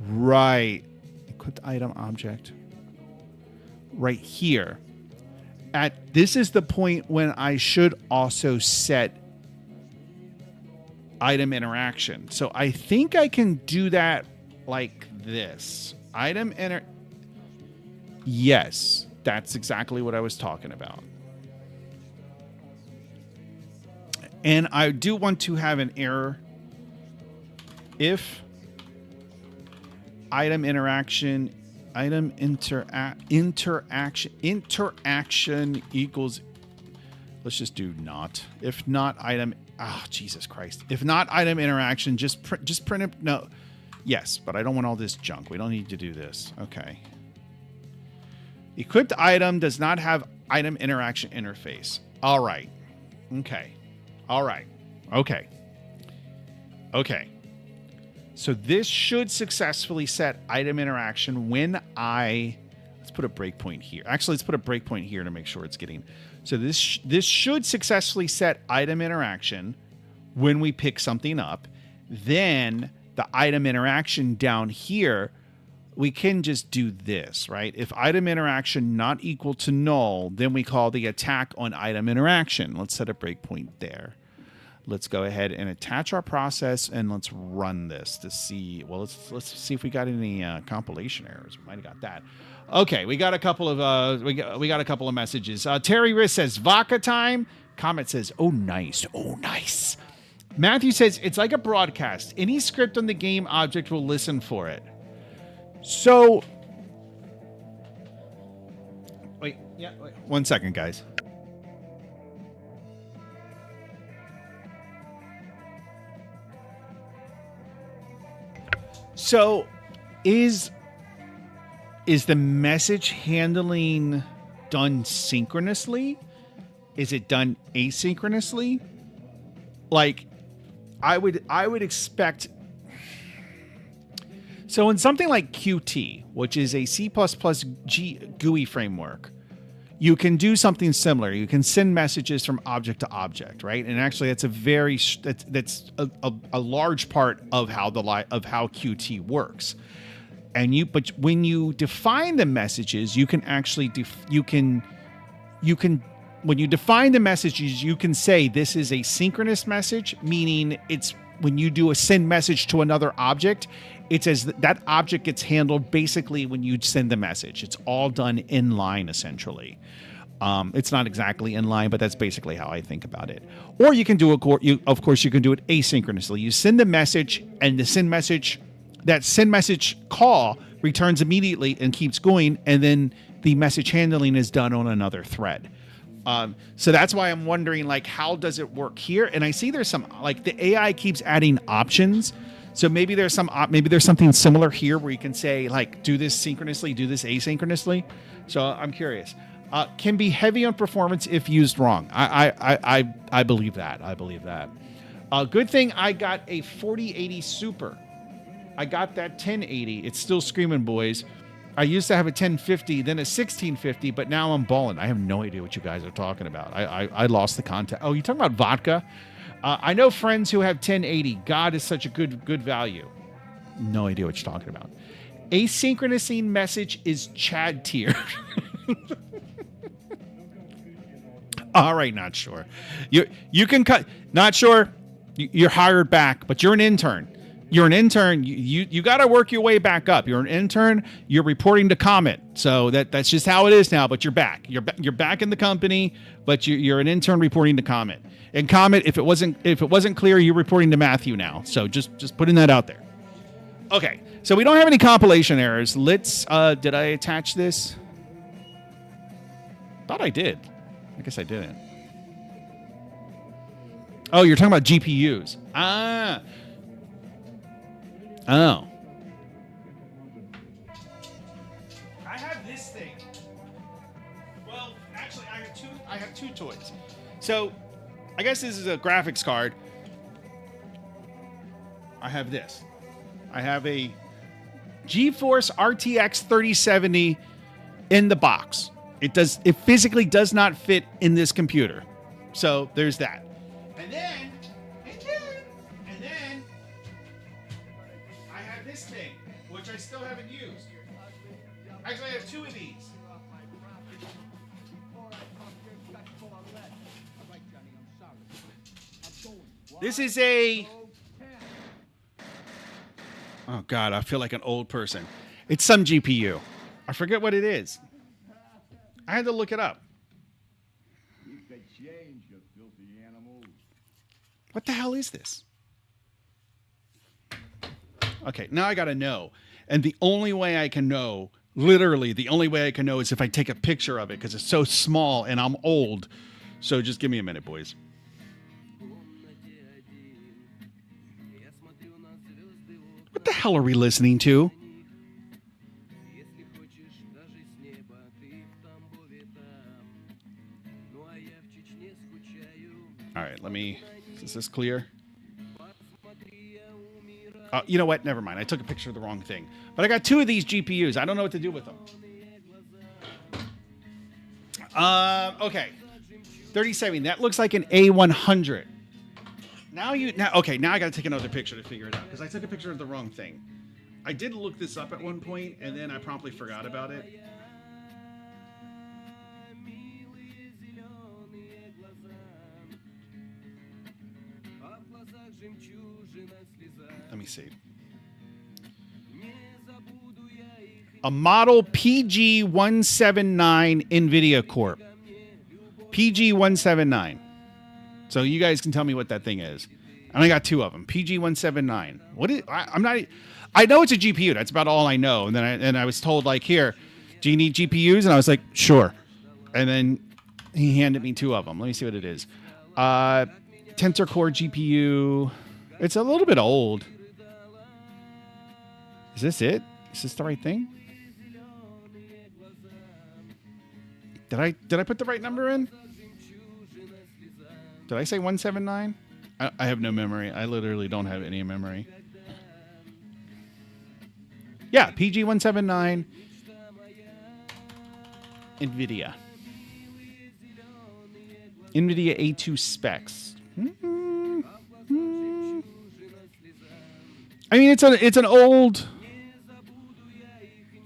Right. Equipped item object. Right here. This is the point when I should also set item interaction. So I think I can do that like this. Yes, that's exactly what I was talking about. And I do want to have an error if interaction equals, let's just do not. If not item, Jesus Christ. If not item interaction, just print it. No. Yes, but I don't want all this junk. We don't need to do this. Okay. Equipped item does not have item interaction interface. All right. Okay. All right. Okay. So this should successfully set item interaction when let's put a breakpoint here. Actually, let's put a breakpoint here to make sure it's getting. So this should successfully set item interaction when we pick something up. Then the item interaction down here, we can just do this, right? If item interaction not equal to null, then we call the attack on item interaction. Let's set a breakpoint there. Let's go ahead and attach our process and let's run this to see. Well, let's see if we got any compilation errors. We might have got that. Okay, we got a couple of we got a couple of messages. Terry Riss says vodka time. Comet says, "Oh nice, oh nice." Matthew says it's like a broadcast. Any script on the game object will listen for it. So, wait, 1 second, guys. So, is the message handling done synchronously? Is it done asynchronously? Like, I would expect. So in something like Qt, which is a C++ GUI framework, you can do something similar. You can send messages from object to object, right? And actually, that's a large part of how Qt works. But when you define the messages, you can actually when you define the messages, you can say this is a synchronous message, meaning it's when you do a send message to another object, it's as that object gets handled basically when you send the message. It's all done in line, essentially. It's not exactly in line, but that's basically how I think about it. Or you can do of course, you can do it asynchronously. You send the message, and that send message call returns immediately and keeps going, and then the message handling is done on another thread. So that's why I'm wondering, like, how does it work here? And I see there's some, like, the AI keeps adding options. So maybe there's something similar here where you can say, like, do this synchronously, do this asynchronously. So I'm curious. Can be heavy on performance if used wrong. I believe that. Good thing I got a 4080 Super. I got that 1080. It's still screaming, boys. I used to have a 1050, then a 1650, but now I'm balling. I have no idea what you guys are talking about. I lost the contact. Oh, you talking about vodka? I know friends who have 1080. God is such a good value. No idea what you're talking about. Asynchronous message is Chad tier. All right, not sure. You can cut. Not sure. You're hired back, but you're an intern. You're an intern. You got to work your way back up. You're an intern. You're reporting to Comet. So that's just how it is now. But you're back. You're back in the company. But you're an intern reporting to Comet. And Comet, if it wasn't clear, you're reporting to Matthew now. So just putting that out there. Okay. So we don't have any compilation errors. Let's. Did I attach this? Thought I did. I guess I didn't. Oh, you're talking about GPUs. Ah. Oh. I have this thing. Well, actually, I have two toys. So, I guess this is a graphics card. I have this. I have a GeForce RTX 3070 in the box. It physically does not fit in this computer. So there's that. And then I have this thing, which I still haven't used. Actually, I have two of these. This is a... Oh, God, I feel like an old person. It's some GPU. I forget what it is. I had to look it up. What the hell is this? Okay, now I got to know. And the only way I can know, literally the only way I can know is if I take a picture of it because it's so small and I'm old. So just give me a minute, boys. What the hell are we listening to? All right, is this clear? You know what? Never mind. I took a picture of the wrong thing. But I got two of these GPUs. I don't know what to do with them. Okay. 3070. That looks like an A100. Now I got to take another picture to figure it out because I took a picture of the wrong thing. I did look this up at one point and then I promptly forgot about it. Let me see. A model PG179 NVIDIA Corp. PG179. So you guys can tell me what that thing is. And I got two of them. PG179. What is? I know it's a GPU. That's about all I know. And then I was told like, here, do you need GPUs? And I was like, sure. And then he handed me two of them. Let me see what it is. Tensor Core GPU. It's a little bit old. Is this it? Is this the right thing? Did I put the right number in? Did I say 179? I have no memory. I literally don't have any memory. Yeah, PG179. NVIDIA. NVIDIA A2 specs. I mean, it's an old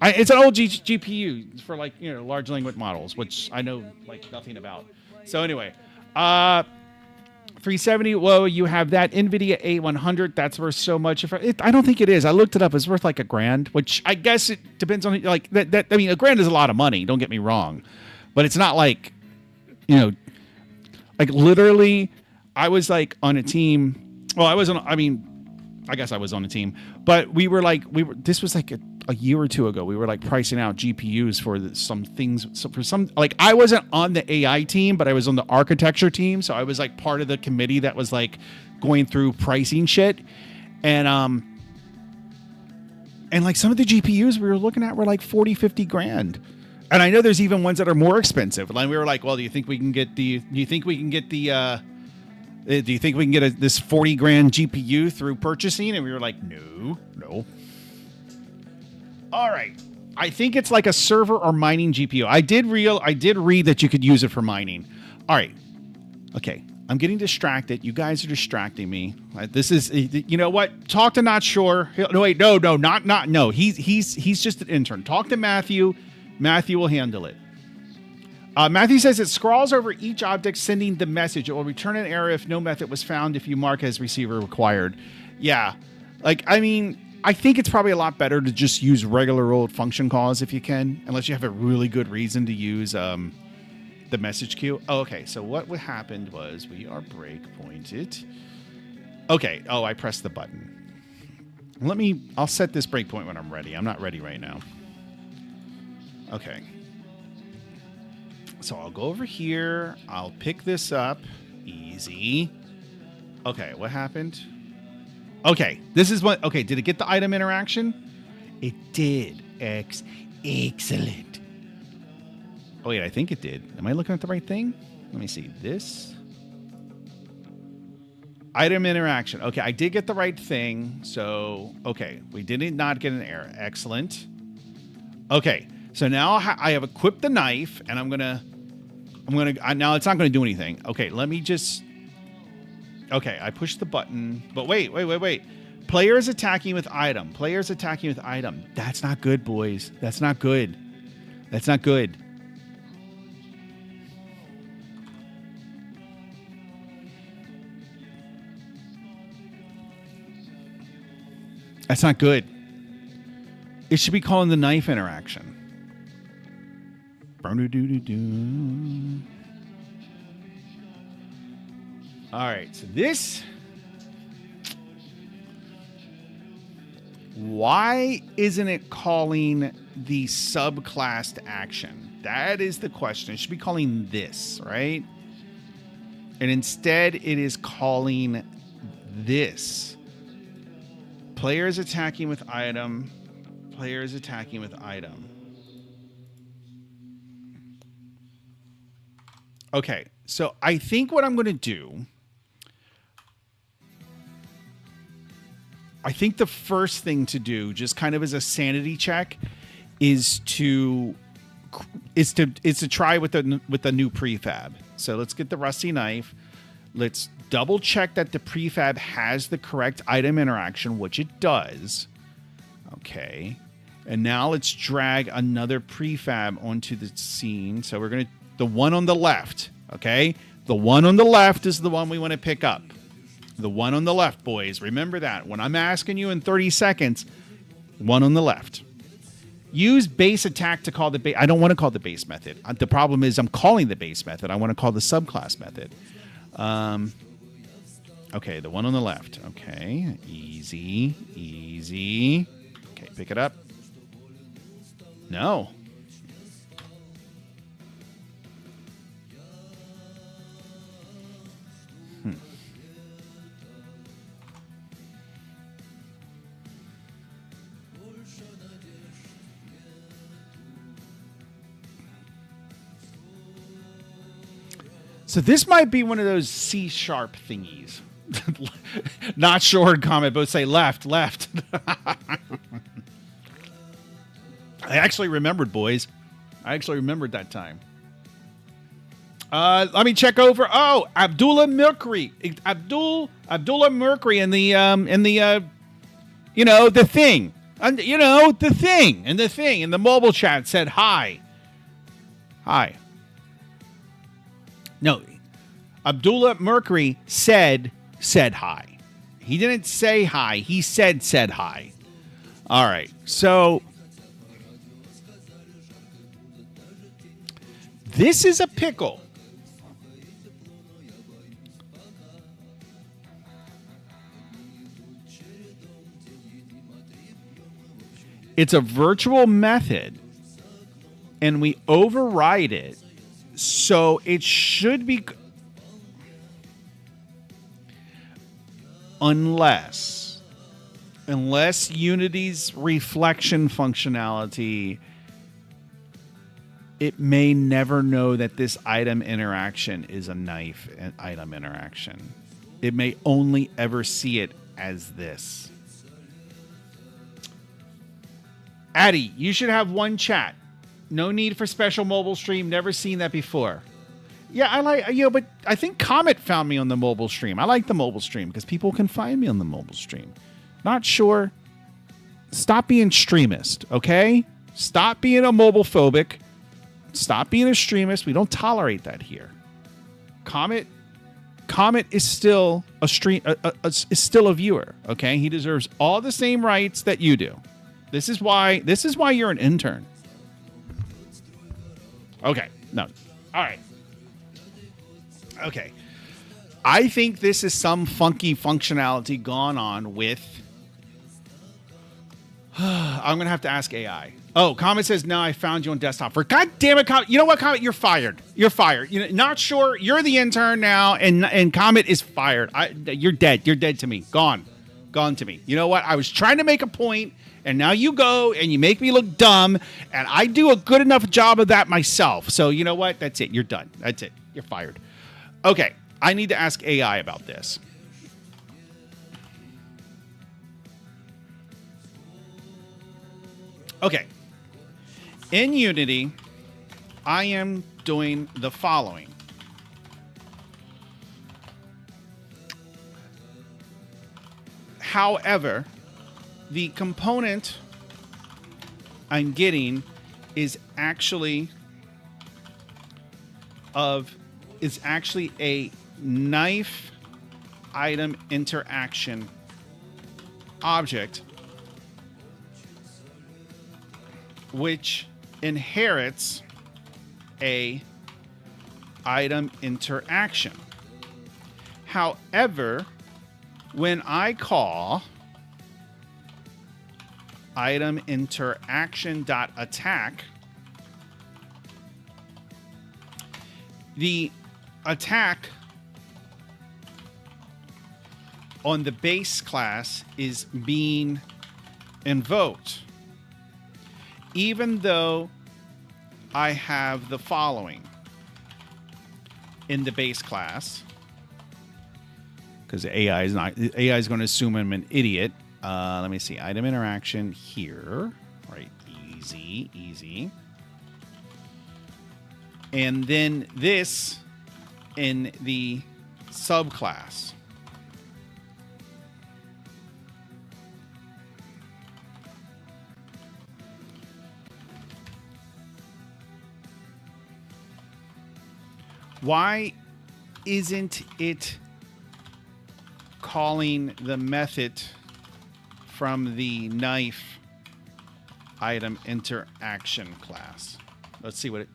GPU for like, you know, large language models, which I know like nothing about. So anyway, 370. Whoa, you have that NVIDIA A100. That's worth so much. I don't think it is. I looked it up. It's worth like $1,000, which I guess it depends on like that. I mean, $1,000 is a lot of money. Don't get me wrong, but it's not like, you know, like literally. I was like on a team. Well, I wasn't. I mean, I guess I was on a team, but this was like a year or two ago. We were like pricing out GPUs for some things. So for some, like I wasn't on the AI team, but I was on the architecture team. So I was like part of the committee that was like going through pricing shit. And like some of the GPUs we were looking at were like 40, 50 grand. And I know there's even ones that are more expensive. And we were like, well, do you think we can get this 40 grand GPU through purchasing? And we were like, no. All right. I think it's like a server or mining GPU. I did read that you could use it for mining. All right. Okay. I'm getting distracted. You guys are distracting me. This is, you know what? Talk to Not Sure. No, wait, no. He's just an intern. Talk to Matthew. Matthew will handle it. Matthew says it scrawls over each object sending the message. It will return an error if no method was found if you mark as receiver required. Yeah. Like, I mean, I think it's probably a lot better to just use regular old function calls if you can, unless you have a really good reason to use the message queue. Oh, okay, so what happened was we are breakpointed. Okay, I pressed the button. I'll set this breakpoint when I'm ready. I'm not ready right now. Okay. So I'll go over here. I'll pick this up. Easy. Okay, what happened? Okay, this is what. Okay, did it get the item interaction? It did. Excellent. Oh wait, I think it did. Am I looking at the right thing? Let me see. This item interaction. Okay, I did get the right thing. So okay, we did not get an error. Excellent. Okay, so now I have equipped the knife, and I'm gonna. Now it's not gonna do anything. Okay, let me just. Okay, I pushed the button, but wait. Players attacking with item. Players attacking with item. That's not good, boys. That's not good. That's not good. That's not good. It should be calling the knife interaction. All right, so this. Why isn't it calling the subclass to action? That is the question. It should be calling this, right? And instead, it is calling this. Players attacking with item. Players attacking with item. Okay, so I think what I'm going to do. I think the first thing to do, just kind of as a sanity check, is to try with the new prefab. So let's get the rusty knife. Let's double check that the prefab has the correct item interaction, which it does. Okay. And now let's drag another prefab onto the scene. So we're going to, the one on the left, okay? The one on the left is the one we want to pick up. The one on the left, boys. Remember that. When I'm asking you in 30 seconds, one on the left. Use base attack to call the base. I don't want to call the base method. The problem is I'm calling the base method. I want to call the subclass method. Okay, the one on the left. Okay, easy. Okay, pick it up. No. So this might be one of those C# thingies. Not short comment, but say left. I actually remembered, boys. I actually remembered that time. Let me check over. Oh, Abdullah Mercury. Abdullah Mercury in the the thing. The thing in the mobile chat said hi. Hi. No, Abdullah Mercury said hi. He didn't say hi. He said hi. All right. So this is a pickle. It's a virtual method, and we override it. So it should be, unless Unity's reflection functionality, it may never know that this item interaction is a knife item interaction. It may only ever see it as this. Addy, you should have one chat. No need for special mobile stream. Never seen that before. Yeah, but I think Comet found me on the mobile stream. I like the mobile stream because people can find me on the mobile stream. Not sure. Stop being streamist, okay? Stop being a mobile phobic. Stop being a streamist. We don't tolerate that here. Comet is still a is still a viewer, okay? He deserves all the same rights that you do. This is why you're an intern. Okay. No. All right. Okay. I think this is some funky functionality gone on with I'm going to have to ask AI. Oh, Comet says, no, I found you on desktop. For God damn it, Comet. You know what, Comet? You're fired. You're fired. You know, not sure. You're the intern now, and Comet is fired. You're dead. You're dead to me. Gone. Gone to me. You know what? I was trying to make a point, and now you go, and you make me look dumb, and I do a good enough job of that myself. So you know what? That's it. You're done. That's it. You're fired. Okay. I need to ask AI about this. Okay. In Unity, I am doing the following. However, the component I'm getting is actually a knife item interaction object, which inherits a item interaction. However, when I call item interaction.attack, the attack on the base class is being invoked, even though I have the following in the base class, because AI is going to assume I'm an idiot. Let me see, item interaction here, right? Easy. And then this in the subclass. Why isn't it calling the method from the knife item interaction class? Let's see what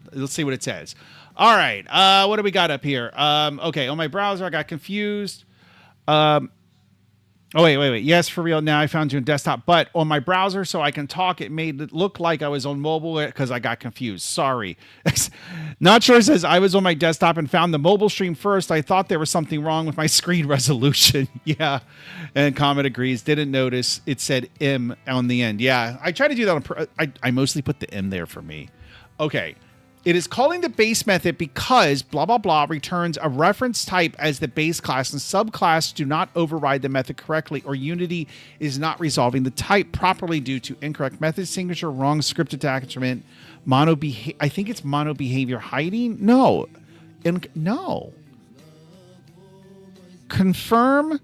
it says. All right. What do we got up here? Okay. On my browser, I got confused. Oh, wait. Yes, for real. Now I found you on desktop, but on my browser, so I can talk, it made it look like I was on mobile because I got confused. Sorry. Not sure says I was on my desktop and found the mobile stream first. I thought there was something wrong with my screen resolution. Yeah. And Comet agrees. Didn't notice it said M on the end. Yeah. I try to do that. I mostly put the M there for me. Okay. It is calling the base method because blah, blah, blah returns a reference type as the base class, and subclass do not override the method correctly, or Unity is not resolving the type properly due to incorrect method signature, wrong script attachment, I think it's mono behavior hiding. No. No. Confirm.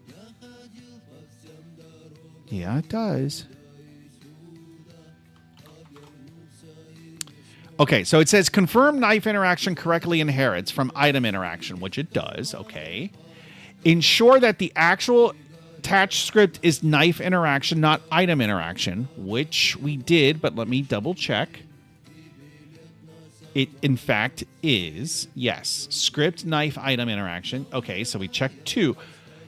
Yeah, it does. Okay, so it says confirm knife interaction correctly inherits from item interaction, which it does. Okay. Ensure that the actual attached script is knife interaction, not item interaction, which we did, but let me double check. It, in fact, is, yes, script knife item interaction. Okay, so we checked 2.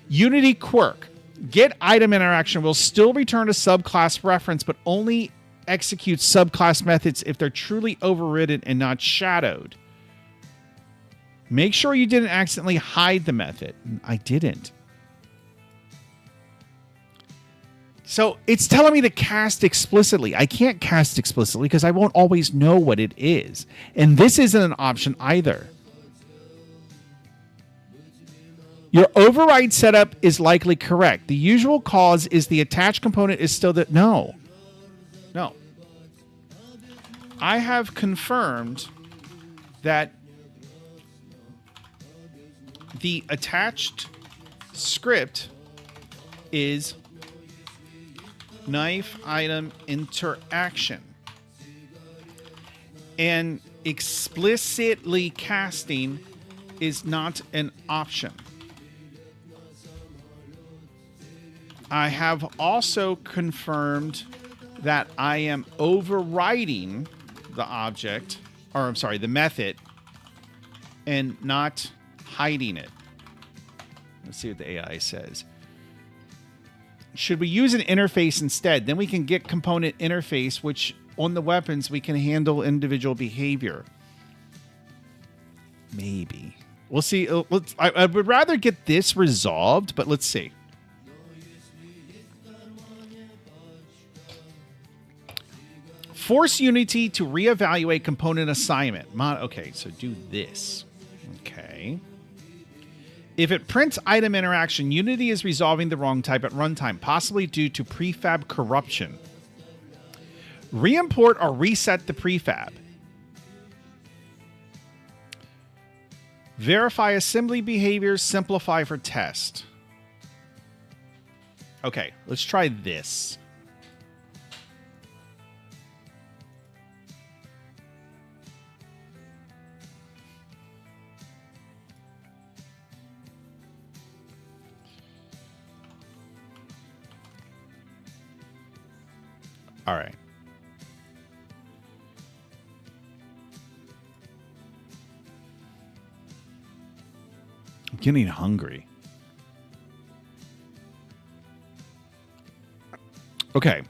Unity quirk. Get item interaction will still return a subclass reference, but only execute subclass methods if they're truly overridden and not shadowed. Make sure you didn't accidentally hide the method. I didn't. So it's telling me to cast explicitly. I can't cast explicitly because I won't always know what it is. And this isn't an option either. Your override setup is likely correct. The usual cause is the attached component is still that. No. I have confirmed that the attached script is knife item interaction, and explicitly casting is not an option. I have also confirmed that I am overriding the object, or I'm sorry, the method, and not hiding it. Let's see what the AI says. Should we use an interface instead? Then we can get component interface, which on the weapons we can handle individual behavior. Maybe. We'll see. I would rather get this resolved, but let's see. Force Unity to reevaluate component assignment. Okay, so do this. Okay. If it prints item interaction, Unity is resolving the wrong type at runtime, possibly due to prefab corruption. Reimport or reset the prefab. Verify assembly behaviors, simplify for test. Okay, let's try this. All right. I'm getting hungry. Okay.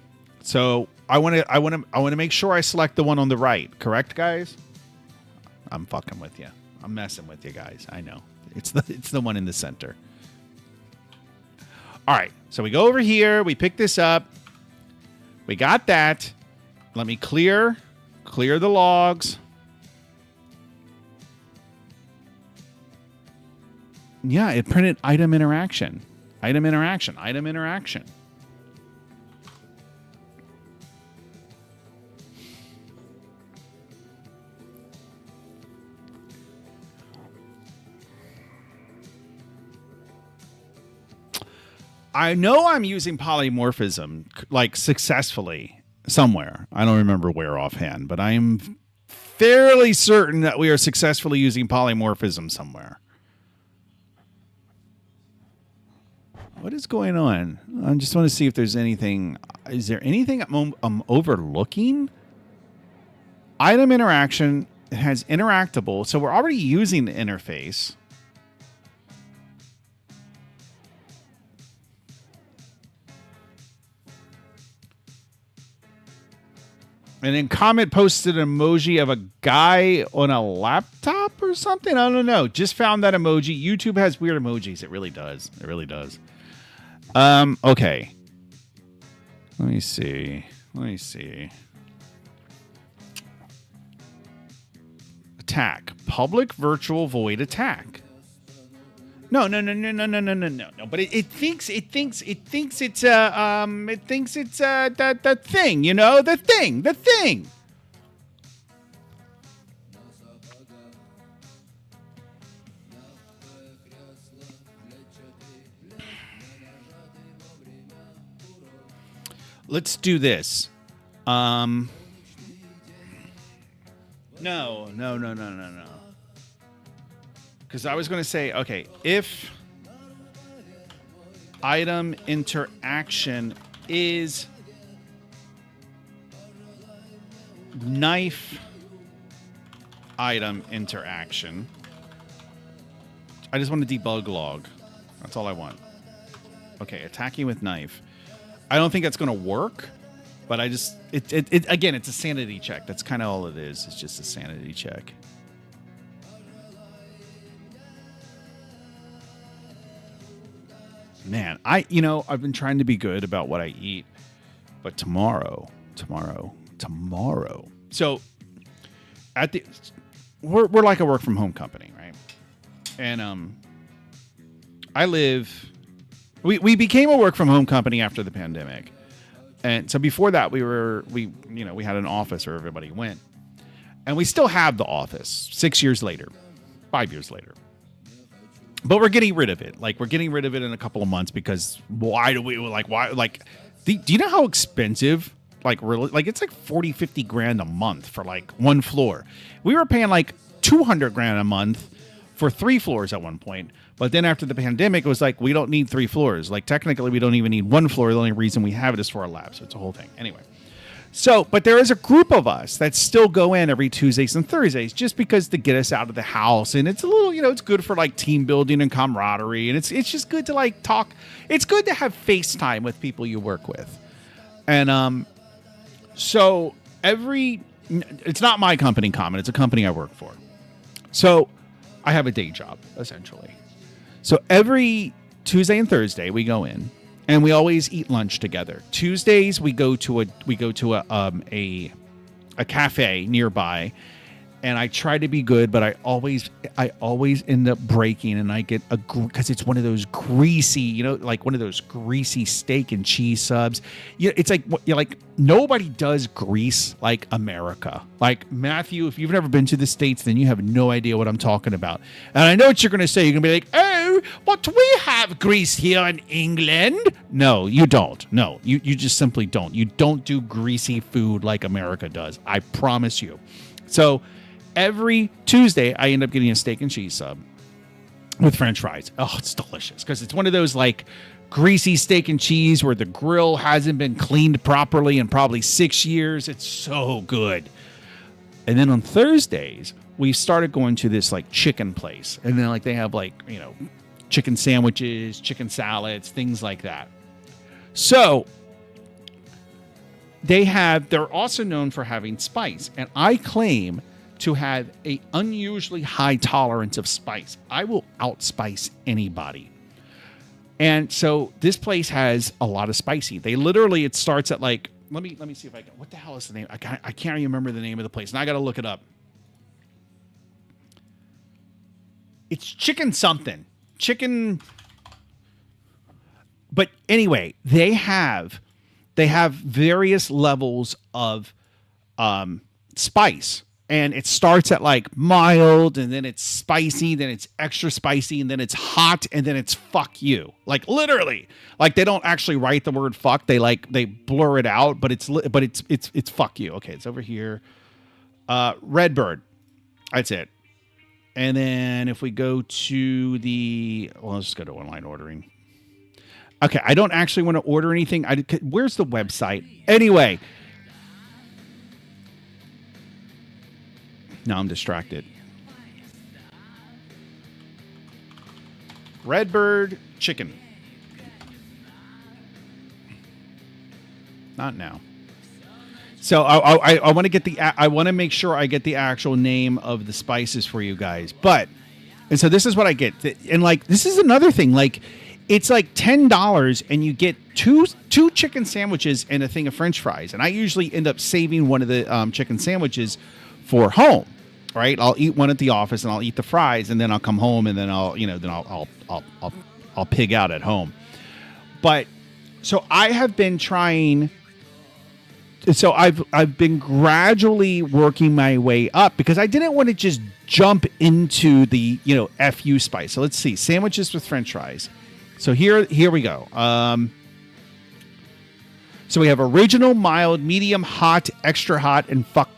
So I want to make sure I select the one on the right. Correct, guys? I'm fucking with you. I'm messing with you guys. I know. It's the one in the center. All right. So we go over here, we pick this up. We got that. Let me clear the logs. Yeah, it printed item interaction. Item interaction. Item interaction. I know I'm using polymorphism like successfully somewhere. I don't remember where offhand, but I'm fairly certain that we are successfully using polymorphism somewhere. What is going on? I just want to see if there's anything. Is there anything I'm overlooking? Item interaction has interactable, so we're already using the interface. And then Comet posted an emoji of a guy on a laptop or something. I don't know. Just found that emoji. YouTube has weird emojis. It really does. It really does. Okay. Let me see. Attack. Public virtual void attack. No. But it thinks it's the thing, you know, the thing. Let's do this. No. Because I was going to say, okay, if item interaction is knife item interaction, I just want to debug log. That's all I want. Okay, attacking with knife. I don't think that's going to work, but I just, again, it's a sanity check. That's kind of all it is. It's just a sanity check. Man, I've been trying to be good about what I eat, but tomorrow. So we're like a work from home company, right? And we became a work from home company after the pandemic. And so before that we had an office where everybody went. And we still have the office 5 years later. But we're getting rid of it. Like, we're getting rid of it in a couple of months because do you know how expensive, like, really, like, it's like 40, 50 grand a month for like one floor. We were paying like 200 grand a month for 3 floors at one point. But then after the pandemic, it was like, we don't need 3 floors. Like, technically we don't even need 1 floor. The only reason we have it is for our lab. So it's a whole thing. Anyway. So, but there is a group of us that still go in every Tuesdays and Thursdays just because to get us out of the house. And it's a little, it's good for like team building and camaraderie. And it's just good to like talk. It's good to have FaceTime with people you work with. And so it's not my company, Common. It's a company I work for. So I have a day job, essentially. So every Tuesday and Thursday we go in. And we always eat lunch together. Tuesdays we go to a cafe nearby, and I try to be good, but I always end up breaking, and I get because it's one of those greasy, like one of those greasy steak and cheese subs. It's like nobody does grease like America. Like Matthew, if you've never been to the States, then you have no idea what I'm talking about. And I know what you're going to say. You're going to be like, oh, but we have grease here in England. No, you don't. No, you just simply don't. You don't do greasy food like America does. I promise you. So every Tuesday, I end up getting a steak and cheese sub with French fries. Oh, it's delicious because it's one of those like greasy steak and cheese where the grill hasn't been cleaned properly in probably 6 years. It's so good. And then on Thursdays, we started going to this like chicken place. And then like they have like, chicken sandwiches, chicken salads, things like that. So they're also known for having spice. And I claim to have a unusually high tolerance of spice. I will outspice anybody. And so this place has a lot of spicy. It starts at like, let me see if I can, what the hell is the name? I can't remember the name of the place. And I got to look it up. It's chicken something. Chicken. But anyway, they have various levels of spice. And it starts at like mild, and then it's spicy, then it's extra spicy, and then it's hot, and then it's fuck you. Like literally, like they don't actually write the word fuck. They blur it out, but it's fuck you. Okay, it's over here. Redbird, that's it. And then if we go to let's just go to online ordering. Okay, I don't actually want to order anything. Where's the website? Anyway. Now I'm distracted. Redbird chicken. Not now. So I want to get I want to make sure I get the actual name of the spices for you guys. And so this is what I get. And like this is another thing. Like it's like $10 and you get two chicken sandwiches and a thing of French fries. And I usually end up saving one of the chicken sandwiches for home. Right, I'll eat one at the office and I'll eat the fries, and then I'll come home and then I'll pig out at home. But so I have been trying. So I've been gradually working my way up because I didn't want to just jump into the FU spice. So let's see, sandwiches with French fries. So here we go. So we have original, mild, medium, hot, extra hot, and fuck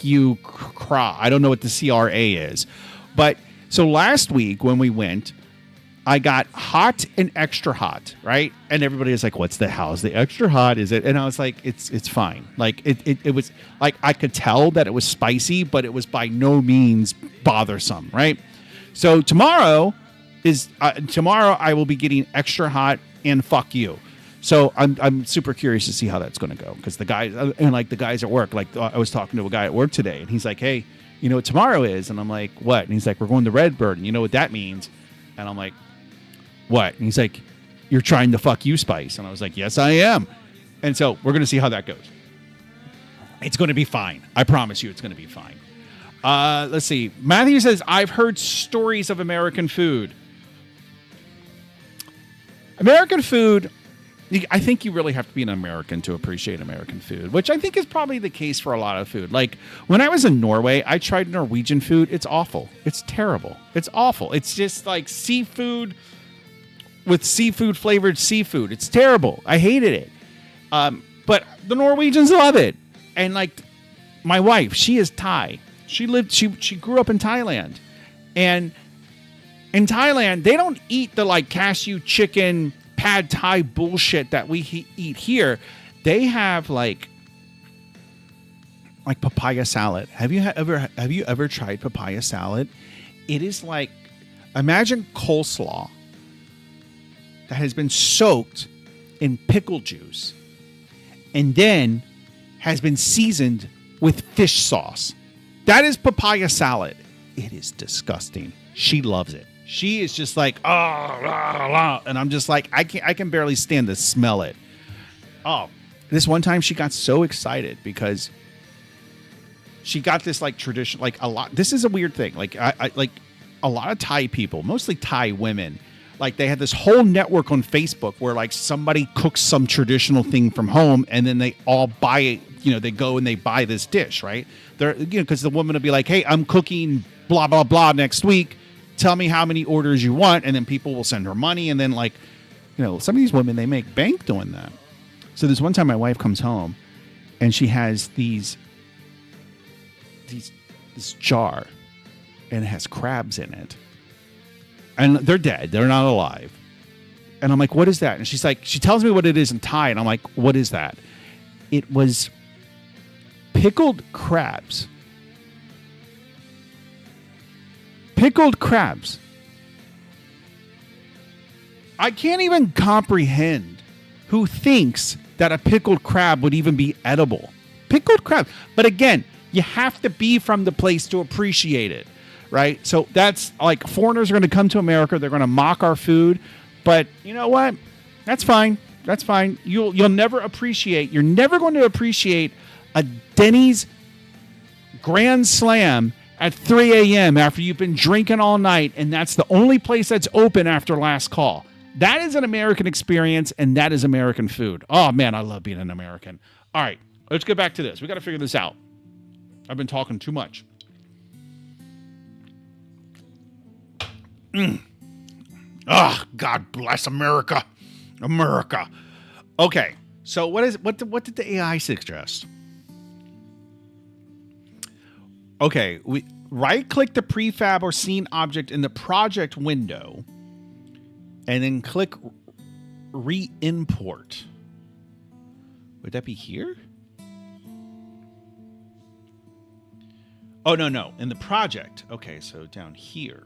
you, cra. I don't know what the CRA is. But so last week when we went, I got hot and extra hot, right? And everybody was like, what's the hell's the extra hot? Is it? And I was like, it's fine. Like it was like I could tell that it was spicy, but it was by no means bothersome, right? So tomorrow I will be getting extra hot and fuck you. So I'm super curious to see how that's going to go because the guys at work, like I was talking to a guy at work today, and he's like, "Hey, you know what tomorrow is?" And I'm like, "What?" And he's like, "We're going to Redbird, and you know what that means?" And I'm like, "What?" And he's like, "You're trying the fuck you spice." And I was like, "Yes, I am." And so we're going to see how that goes. It's going to be fine. I promise you, it's going to be fine. Let's see. Matthew says, "I've heard stories of American food." American food. I think you really have to be an American to appreciate American food, which I think is probably the case for a lot of food. Like when I was in Norway, I tried Norwegian food. It's awful. It's terrible. It's awful. It's just like seafood with seafood flavored seafood. It's terrible. I hated it. But the Norwegians love it. And like my wife, she is Thai. She grew up in Thailand. And in Thailand, they don't eat the like cashew chicken pad Thai bullshit that we eat here. They have like like papaya salad. Have you ever tried papaya salad? It is like, imagine coleslaw that has been soaked in pickle juice and then has been seasoned with fish sauce. That is papaya salad. It is disgusting. She loves it. She is just like, oh, la, la. And I'm just like, I can barely stand to smell it. Oh, this one time she got so excited because she got this like tradition, like a lot. This is a weird thing. Like I like a lot of Thai people, mostly Thai women, like they had this whole network on Facebook where like somebody cooks some traditional thing from home and then they all buy it. You know, they go and they buy this dish, right? They're, you know, because the woman will be like, hey, I'm cooking blah, blah, blah next week. Tell me how many orders you want. And then people will send her money. And then like, you know, some of these women, they make bank doing that. So this one time my wife comes home and she has this jar and it has crabs in it. And they're dead. They're not alive. And I'm like, what is that? And she's like, she tells me what it is in Thai. And I'm like, what is that? It was pickled crabs. Pickled crabs. I can't even comprehend who thinks that a pickled crab would even be edible. Pickled crab. But again, you have to be from the place to appreciate it, right? So that's like, foreigners are going to come to America. They're going to mock our food. But you know what? That's fine. That's fine. You're never going to appreciate a Denny's Grand Slam at 3 a.m. after you've been drinking all night, and that's the only place that's open after last call. That is an American experience, and that is American food. Oh, man, I love being an American. All right, let's get back to this. We got to figure this out. I've been talking too much. Oh, God bless America. America. Okay, so what did the AI suggest? Okay, we right-click the prefab or scene object in the project window, and then click re-import. Would that be here? Oh, no, in the project. Okay, so down here.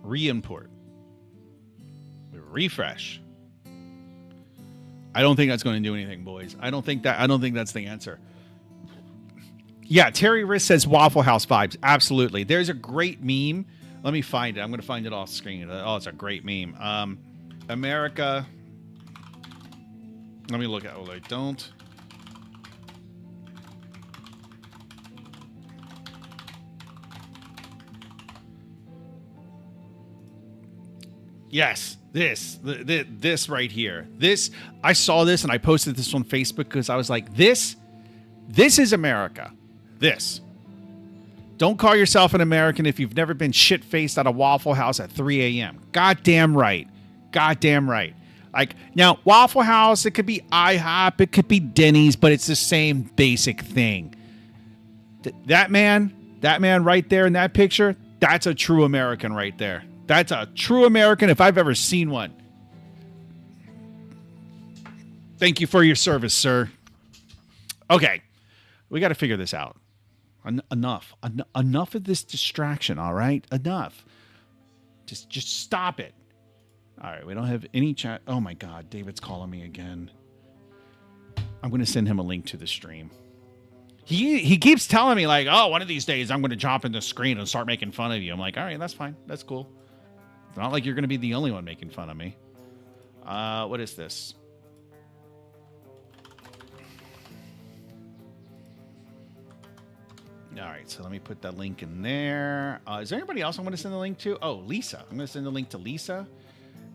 Re-import. Refresh. I don't think that's going to do anything, boys. I don't think that's the answer. Yeah, Terry Riss says Waffle House vibes. Absolutely. There's a great meme. Let me find it. I'm going to find it off screen. Oh, it's a great meme. America. Let me look at it. Oh, I don't. Yes, this right here. This, I saw this and I posted this on Facebook because I was like, this is America. This. Don't call yourself an American if you've never been shit-faced at a Waffle House at 3 a.m. Goddamn right. Goddamn right. Like, now, Waffle House, it could be IHOP, it could be Denny's, but it's the same basic thing. That man right there in that picture, that's a true American right there. That's a true American if I've ever seen one. Thank you for your service, sir. Okay. We got to figure this out. Enough of this distraction, all right? Enough. Just stop it. All right, we don't have any chat. Oh, my God. David's calling me again. I'm going to send him a link to the stream. He keeps telling me, like, oh, one of these days I'm going to jump in the screen and start making fun of you. I'm like, all right, that's fine. That's cool. It's not like you're going to be the only one making fun of me. What is this? All right, so let me put that link in there. Is there anybody else I'm going to send the link to? Oh, Lisa. I'm going to send the link to Lisa.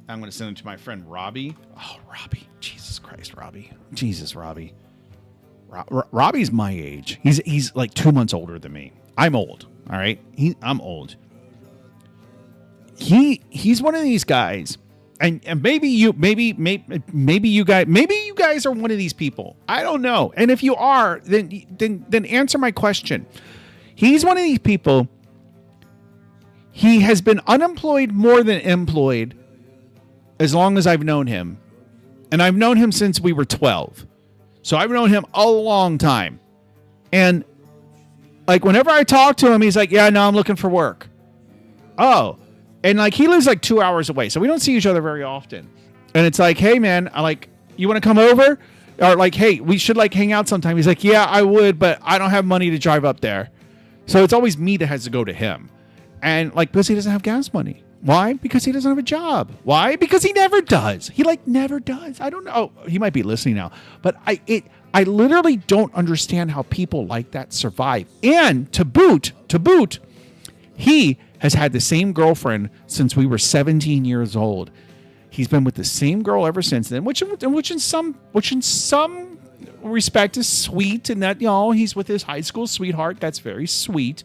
I'm going to send it to my friend Robbie. Oh, Robbie. Jesus Christ, Robbie. Jesus, Robbie. Robbie's my age. He's like 2 months older than me. I'm old. All right, I'm old. He's one of these guys, and maybe you guys are one of these people. I don't know. And if you are, then answer my question. He's one of these people. He has been unemployed more than employed as long as I've known him. And I've known him since we were 12. So I've known him a long time. And like whenever I talk to him, he's like, yeah, no, I'm looking for work. Oh, and like he lives like 2 hours away, so we don't see each other very often. And it's like, hey man, I like, you want to come over? Or like, hey, we should like hang out sometime. He's like, yeah, I would, but I don't have money to drive up there. So it's always me that has to go to him. And like, because he doesn't have gas money. Why? Because he doesn't have a job. Why? Because he never does. He like never does. I don't know. Oh, he might be listening now, but I literally don't understand how people like that survive. And to boot, he has had the same girlfriend since we were 17 years old. He's been with the same girl ever since then, which in some respect is sweet, and that, you know, he's with his high school sweetheart. That's very sweet.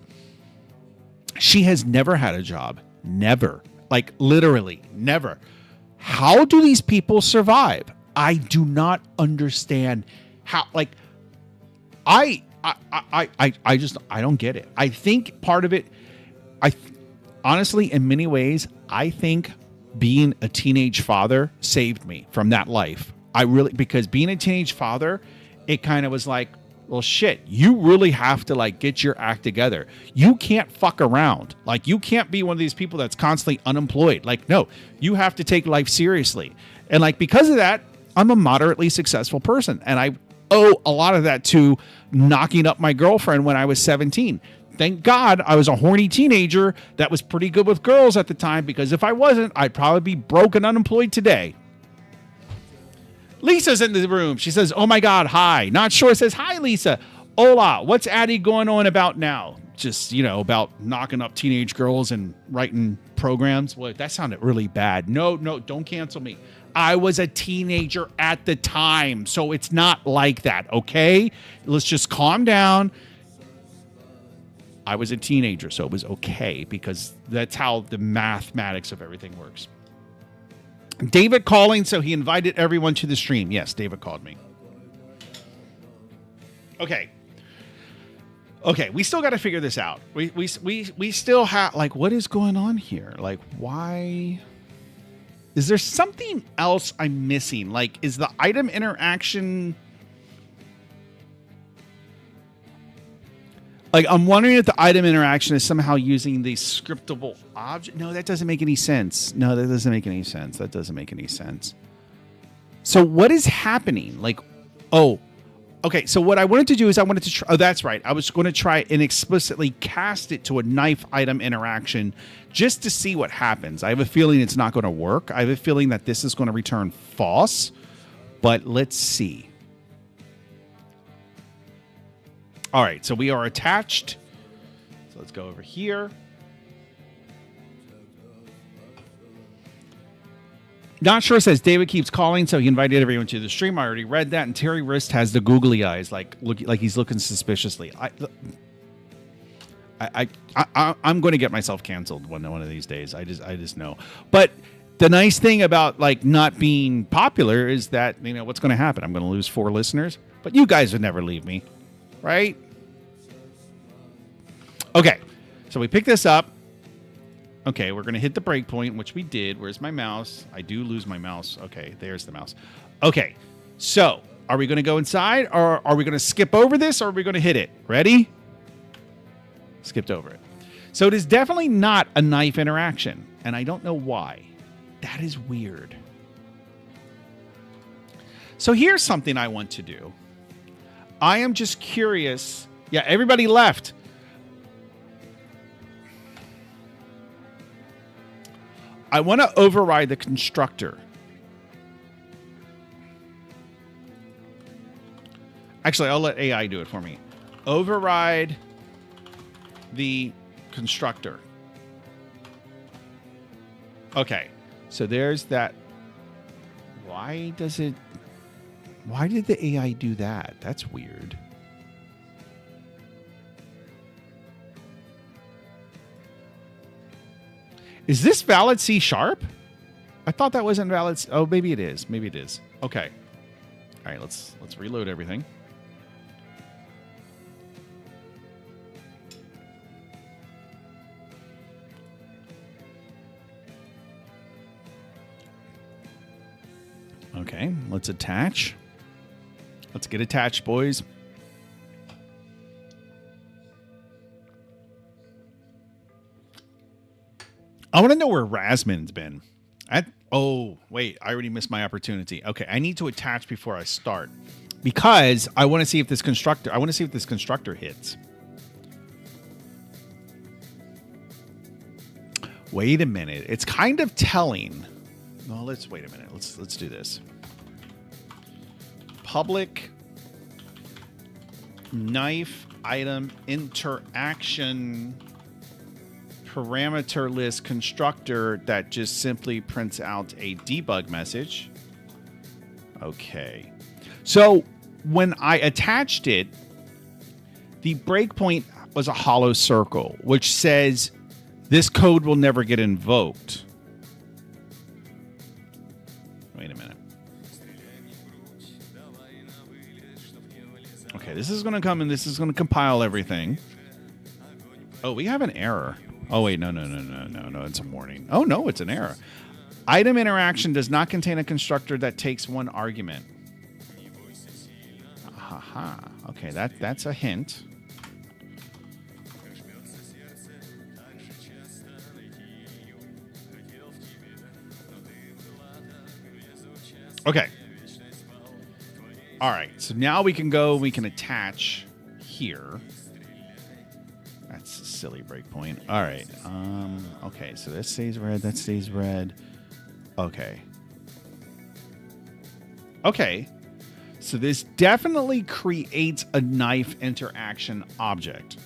She has never had a job. Never. Like literally never. How do these people survive? I do not understand how. Like I don't get it. I think part of it, honestly, in many ways, I think being a teenage father saved me from that life. Because being a teenage father, it kind of was like, well, shit, you really have to like get your act together. You can't fuck around. Like you can't be one of these people that's constantly unemployed. Like, no, you have to take life seriously. And like, because of that, I'm a moderately successful person. And I owe a lot of that to knocking up my girlfriend when I was 17. Thank God I was a horny teenager that was pretty good with girls at the time, because if I wasn't, I'd probably be broke and unemployed today. Lisa's in the room. She says, oh my God, hi. Not Sure says, hi, Lisa. Hola, what's Addie going on about now? Just, you know, about knocking up teenage girls and writing programs. Well, that sounded really bad. No, don't cancel me. I was a teenager at the time, so it's not like that, okay? Let's just calm down. I was a teenager, so it was okay, because that's how the mathematics of everything works. David calling, so he invited everyone to the stream. Yes, David called me. Okay, we still got to figure this out. We still have, like, what is going on here? Like, why? Is there something else I'm missing? Like, is the item interaction... Like, I'm wondering if the item interaction is somehow using the scriptable object. No, that doesn't make any sense. That doesn't make any sense. So what is happening? Like, oh, okay. So what I wanted to do is oh, that's right. I was going to try and explicitly cast it to a knife item interaction just to see what happens. I have a feeling it's not going to work. I have a feeling that this is going to return false, but let's see. All right, so we are attached. So let's go over here. Not Sure says David keeps calling, so he invited everyone to the stream. I already read that. And Terry Wrist has the googly eyes, like he's looking suspiciously. I'm going to get myself canceled one of these days. I just know. But the nice thing about like not being popular is that, you know, what's going to happen? I'm going to lose 4 listeners, but you guys would never leave me. Right? Okay, so we pick this up. Okay, we're going to hit the break point, which we did. Where's my mouse? I do lose my mouse. Okay, there's the mouse. Okay, so are we going to go inside, or are we going to skip over this, or are we going to hit it? Ready? Skipped over it. So it is definitely not a knife interaction, and I don't know why. That is weird. So here's something I want to do. I am just curious. Yeah, everybody left. I want to override the constructor. Actually, I'll let AI do it for me. Override the constructor. Okay, so there's that. Why did the AI do that? That's weird. Is this valid C#? I thought that wasn't valid. Oh, maybe it is. Maybe it is. Okay. All right, let's reload everything. Okay, let's attach. Let's get attached, boys. I want to know where Rasmin's been. Oh, wait, I already missed my opportunity. Okay, I need to attach before I start because I want to see if this constructor hits. Wait a minute. It's kind of telling. Well, let's wait a minute. Let's do this. Public knife item interaction parameter list constructor that just simply prints out a debug message. Okay. So when I attached it, the breakpoint was a hollow circle, which says this code will never get invoked. Wait a minute. Okay, this is going to come and this is going to compile everything. Oh, we have an error. Oh, wait, no, it's a warning. Oh, no, it's an error. Item interaction does not contain a constructor that takes one argument. Aha. Okay, that's a hint. Okay. All right, so now we can attach here. That's a silly breakpoint. All right. Okay, so this stays red. That stays red. Okay. Okay. So this definitely creates a knife interaction object.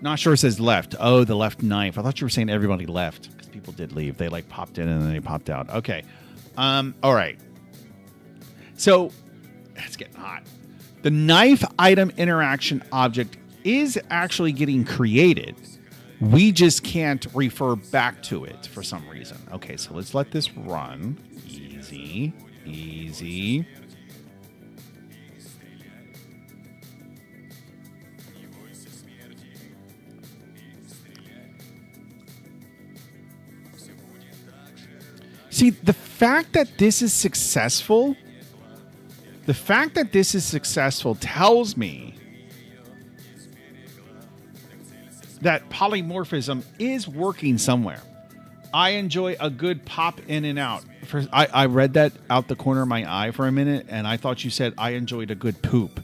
Not sure it says left. Oh, the left knife. I thought you were saying everybody left because people did leave. They like popped in and then they popped out. Okay. All right. So it's getting hot. The knife item interaction object is actually getting created. We just can't refer back to it for some reason. Okay, so let's let this run. Easy, easy. See, the fact that this is successful tells me that polymorphism is working somewhere. I enjoy a good pop in and out. I read that out the corner of my eye for a minute, and I thought you said I enjoyed a good poop.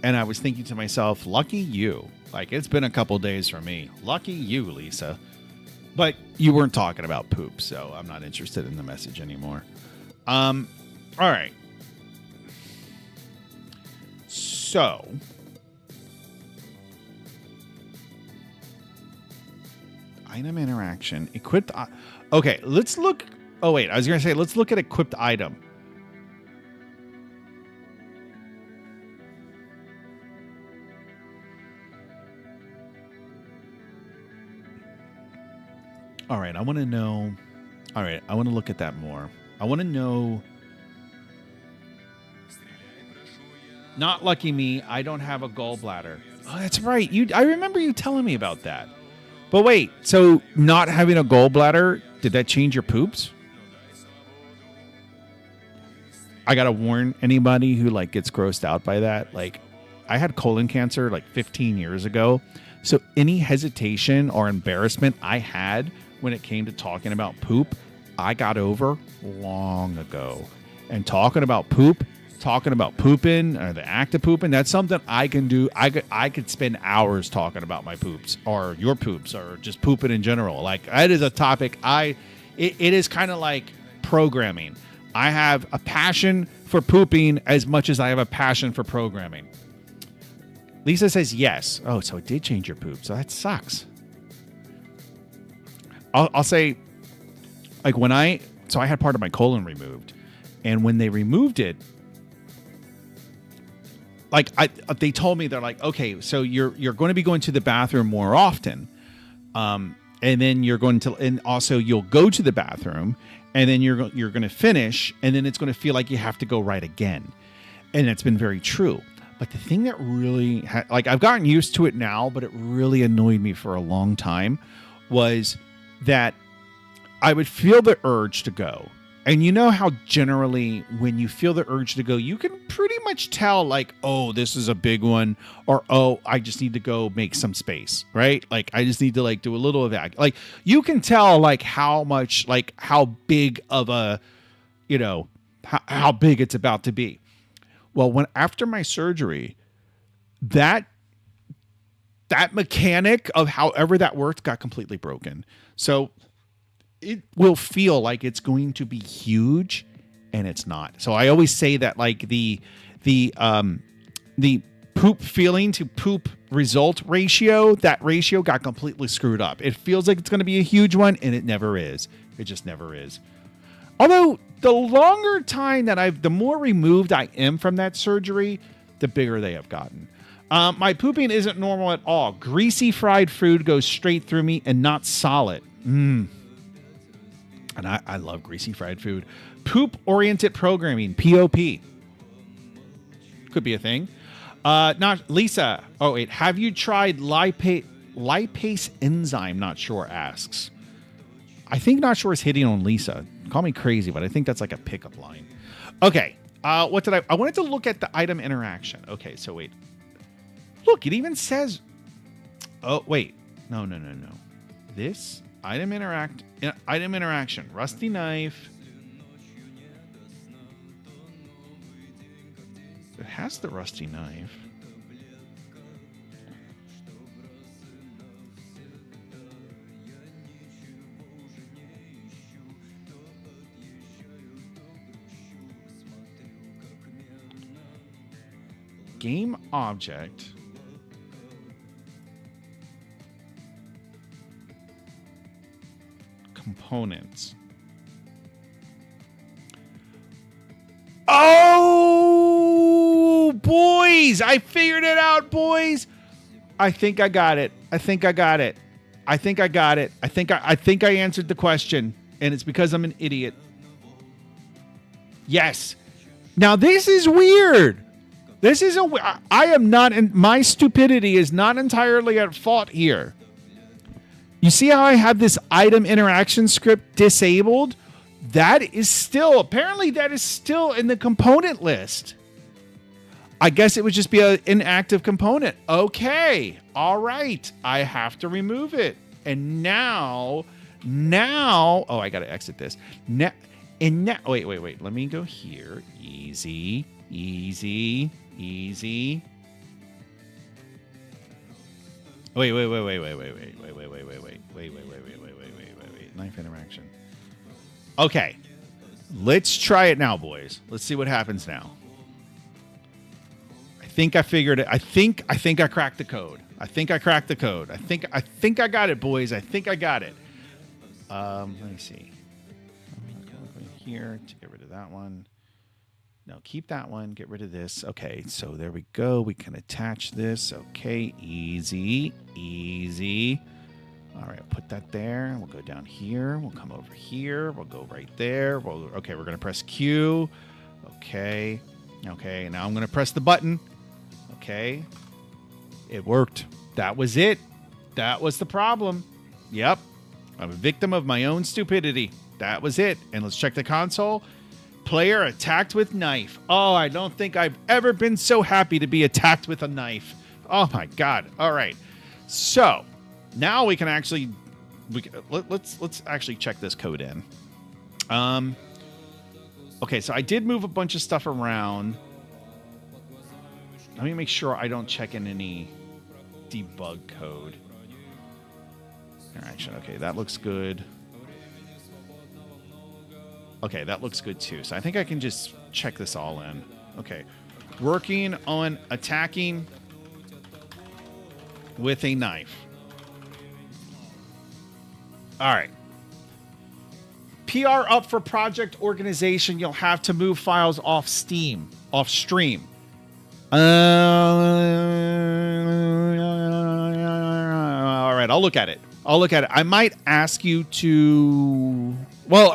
And I was thinking to myself, lucky you. Like, it's been a couple days for me. Lucky you, Lisa. But you weren't talking about poop, so I'm not interested in the message anymore. All right. So, item interaction, equipped. Okay, let's look. Oh, wait, I was going to say, let's look at equipped item. All right, I want to know. All right, I want to look at that more. I want to know. Not lucky me, I don't have a gallbladder. Oh, that's right. I remember you telling me about that. But wait, so not having a gallbladder, did that change your poops? I gotta warn anybody who like gets grossed out by that. Like, I had colon cancer like 15 years ago. So any hesitation or embarrassment I had when it came to talking about poop, I got over long ago. And talking about pooping, or the act of pooping, that's something I can do. I could spend hours talking about my poops or your poops or just pooping in general. Like, that is a topic it is kind of like programming. I have a passion for pooping as much as I have a passion for programming. Lisa says yes. Oh, so it did change your poop. So that sucks. I'll say, like, I had part of my colon removed, and when they removed it, like, they told me, they're like, okay, so you're going to be going to the bathroom more often, and then you're going to, and also you'll go to the bathroom, and then you're going to finish, and then it's going to feel like you have to go right again, and it's been very true. But the thing that really, I've gotten used to it now, but it really annoyed me for a long time, was that I would feel the urge to go, And you know how generally when you feel the urge to go, you can pretty much tell like, oh, this is a big one, or oh, I just need to go make some space, right? Like I just need to like do a little of that. Like you can tell like how much, like how big of a, you know, how big it's about to be. Well, when after my surgery, that mechanic of however that worked got completely broken. So it will feel like it's going to be huge, and it's not. So I always say that like the poop feeling to poop result ratio, that ratio got completely screwed up. It feels like it's going to be a huge one, and it never is. It just never is. Although the longer time that the more removed I am from that surgery, the bigger they have gotten. My pooping isn't normal at all. Greasy fried food goes straight through me and not solid. And I love greasy fried food. Poop-oriented programming, POP. Could be a thing. Not Lisa. Oh, wait. Have you tried lipase enzyme? Not sure asks. I think not sure is hitting on Lisa. Call me crazy, but I think that's like a pickup line. Okay. What did I wanted to look at the item interaction. Okay, so wait. Look, it even says... Oh, wait. No. This... Item interaction. Rusty knife. It has the rusty knife. Game object. Components. Oh, boys! I figured it out, boys. I think I got it. I think I answered the question, and it's because I'm an idiot. Yes. Now this is weird. I am not, my stupidity is not entirely at fault here. You see how I have this item interaction script disabled? That is still in the component list. I guess it would just be an inactive component. Okay. All right. I have to remove it. And now, oh, I got to exit this. Wait. Let me go here. Easy. Wait. Knife interaction. Okay. Let's try it now, boys. Let's see what happens now. I think I figured it. I think I cracked the code. I think I got it, boys. I think I got it. Let me see. I'm going to go here to get rid of that one. No, keep that one. Get rid of this. Okay, so there we go. We can attach this. Okay, easy. All right, I'll put that there. We'll go down here. We'll come over here. We'll go right there. Okay, we're going to press Q. Okay, now I'm going to press the button. Okay, it worked. That was it. That was the problem. Yep, I'm a victim of my own stupidity. That was it. And let's check the console. Player attacked with knife. Oh, I don't think I've ever been so happy to be attacked with a knife. Oh my God. All right. So now we can actually, let's actually check this code in. Okay. So I did move a bunch of stuff around. Let me make sure I don't check in any debug code. Interaction. Okay. That looks good. Okay, that looks good too. So I think I can just check this all in. Okay. Working on attacking with a knife. All right. PR up for project organization. You'll have to move files off stream. All right, I'll look at it. I might ask you to... Well,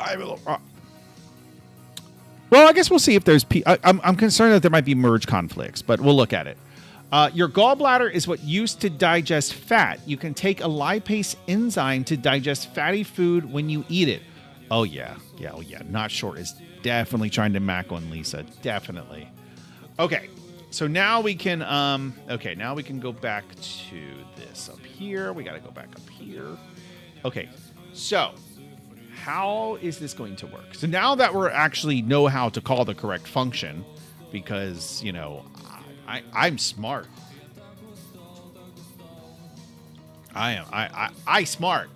I guess we'll see if there's... I'm concerned that there might be merge conflicts, but we'll look at it. Your gallbladder is what used to digest fat. You can take a lipase enzyme to digest fatty food when you eat it. Oh yeah, yeah, oh yeah. Not short is definitely trying to mac on Lisa. Definitely. Okay, so now we can okay, now we can go back to this up here. We got to go back up here. Okay, so how is this going to work? So now that we're actually know how to call the correct function, because you know I'm smart. I smart.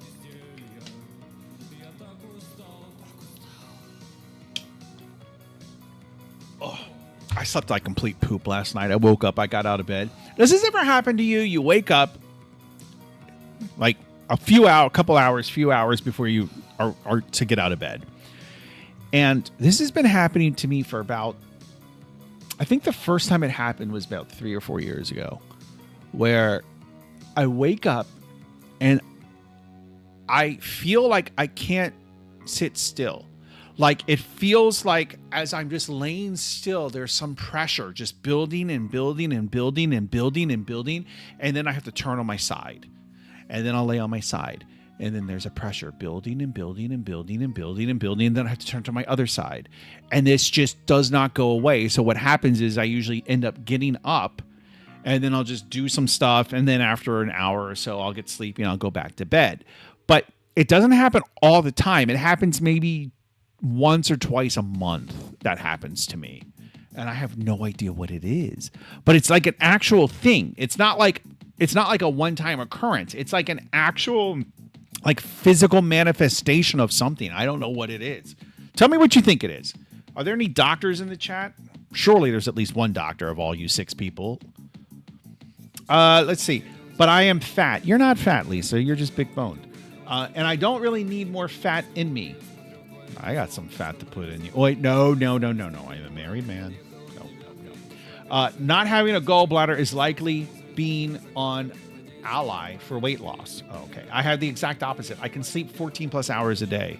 Oh, I slept like complete poop last night. I woke up, I got out of bed. Does this ever happen to you? You wake up like a couple hours, few hours before you are to get out of bed. And this has been happening to me for about, I think the first time it happened was about 3 or 4 years ago, where I wake up and I feel like I can't sit still. Like it feels like as I'm just laying still, there's some pressure just building and building and building and building and building. And then I have to turn on my side. And then I'll lay on my side. And then there's a pressure building and building and building and building and building. And then I have to turn to my other side. And this just does not go away. So what happens is I usually end up getting up and then I'll just do some stuff. And then after an hour or so, I'll get sleepy and I'll go back to bed. But it doesn't happen all the time. It happens maybe once or twice a month that happens to me. And I have no idea what it is. But it's like an actual thing. It's not like a one-time occurrence. It's like an actual like physical manifestation of something. I don't know what it is. Tell me what you think it is. Are there any doctors in the chat? Surely there's at least one doctor of all you 6 people. Let's see. But I am fat. You're not fat, Lisa. You're just big boned. And I don't really need more fat in me. I got some fat to put in you. Oh, wait, no. I'm a married man. No. Not having a gallbladder is likely being on Ally for weight loss. Oh, okay. I have the exact opposite. I can sleep 14 plus hours a day.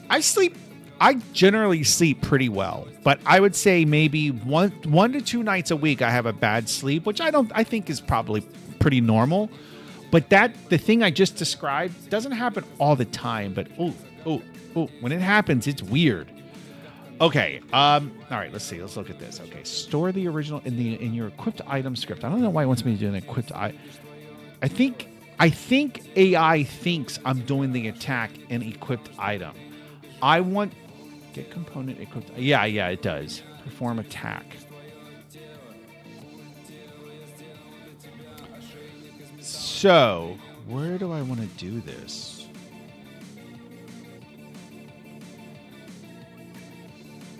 I generally sleep pretty well, but I would say maybe one to 2 nights a week I have a bad sleep, which I think is probably pretty normal. But the thing I just described doesn't happen all the time, but when it happens, it's weird. Okay. All right. Let's see. Let's look at this. Okay. Store the original in your equipped item script. I don't know why it wants me to do an equipped item. I think AI thinks I'm doing the attack in equipped item. I want get component equipped. Yeah, it does. Perform attack. So, where do I want to do this?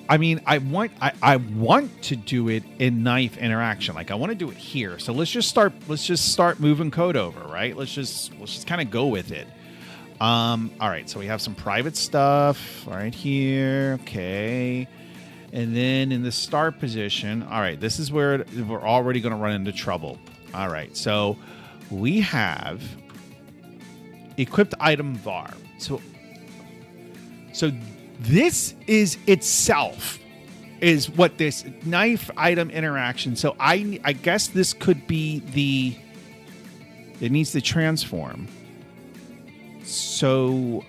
I mean, I want to do it in knife interaction. Like I want to do it here. So let's just start moving code over, right? Let's just kind of go with it. All right, so we have some private stuff right here. Okay. And then in the start position, all right, this is where we're already going to run into trouble. All right, so we have equipped item var. So this is itself is what this knife item interaction. So I guess this could be it needs to transform. So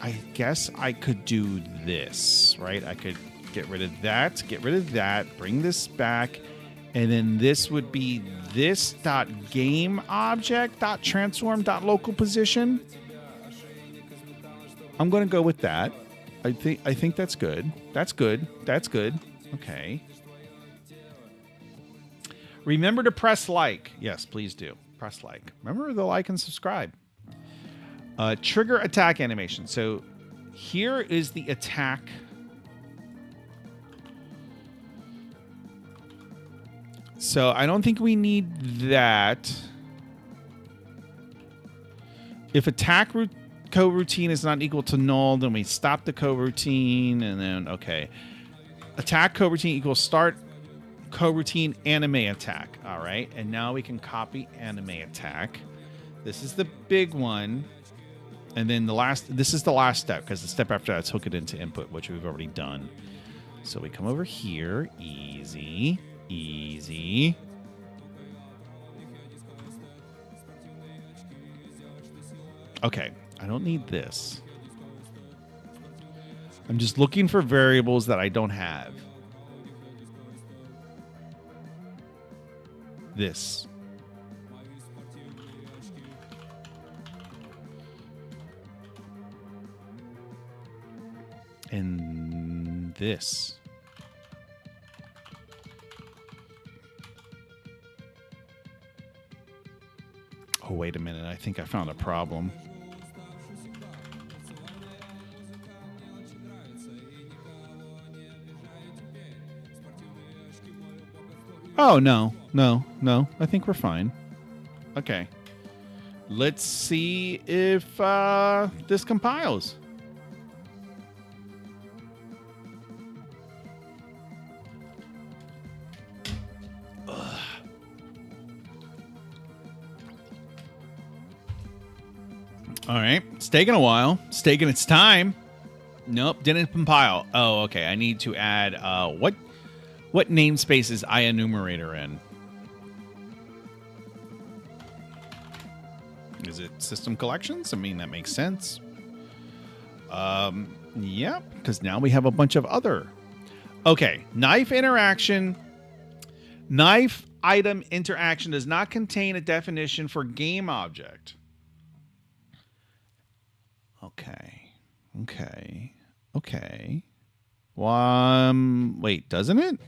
I guess I could do this, right? I could get rid of that, bring this back, and then this would be this .game object .transform .local position. I'm going to go with that. I think that's good. That's good. Okay. Remember to press like. Yes, please do. Press like. Remember to like and subscribe. Trigger attack animation. So here is the attack. So I don't think we need that. If attack coroutine is not equal to null, then we stop the coroutine, and then okay. Attack coroutine equals start coroutine anime attack. All right, and now we can copy anime attack. This is the big one. And then this is the last step, because the step after that is hook it into input, which we've already done. So we come over here, easy. Okay, I don't need this. I'm just looking for variables that I don't have. This. And this. Oh, wait a minute. I think I found a problem. Oh, no. I think we're fine. Okay. Let's see if this compiles. All right. It's taking a while. It's taking its time. Nope, didn't compile. Oh, okay. I need to add what namespace is IEnumerator in? Is it system collections? I mean, that makes sense. Yeah, because now we have a bunch of other. Okay, knife interaction. Knife item interaction does not contain a definition for game object. Okay. Wait, doesn't it?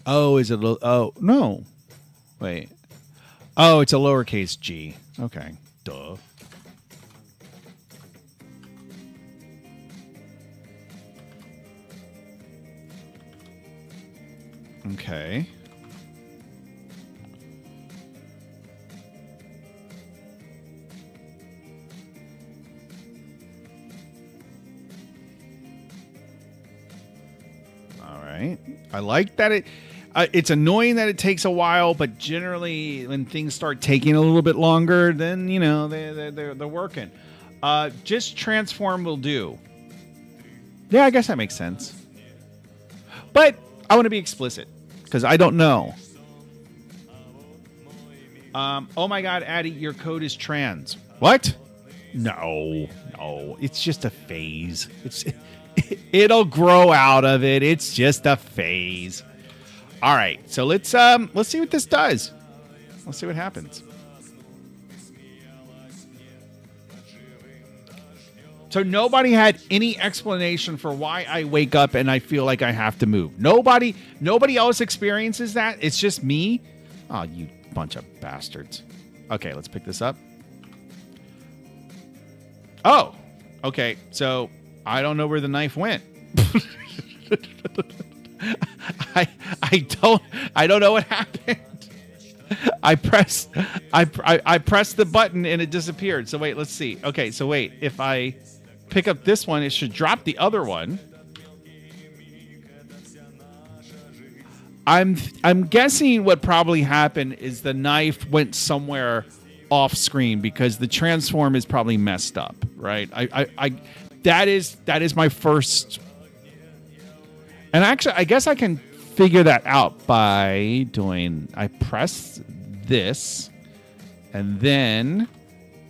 Oh, is it? Oh, no. Wait. Oh, it's a lowercase g. Okay. Duh. Okay. All right. I like that it's annoying that it takes a while, but generally when things start taking a little bit longer, then, you know, they're working. Just transform will do. Yeah, I guess that makes sense. But I want to be explicit because I don't know. Oh my God, Addy, your code is trans. What? No. It's just a phase. It'll grow out of it. It's just a phase. All right, so let's see what this does. Let's see what happens. So nobody had any explanation for why I wake up and I feel like I have to move. Nobody else experiences that. It's just me. Oh, you bunch of bastards. Okay, let's pick this up. Oh, okay. So I don't know where the knife went. I don't know what happened. I pressed the button and it disappeared. So wait, let's see. Okay, so wait, if I pick up this one, it should drop the other one. I'm guessing what probably happened is the knife went somewhere off screen because the transform is probably messed up, right? That is my first. And actually, I guess I can figure that out by doing, I press this and then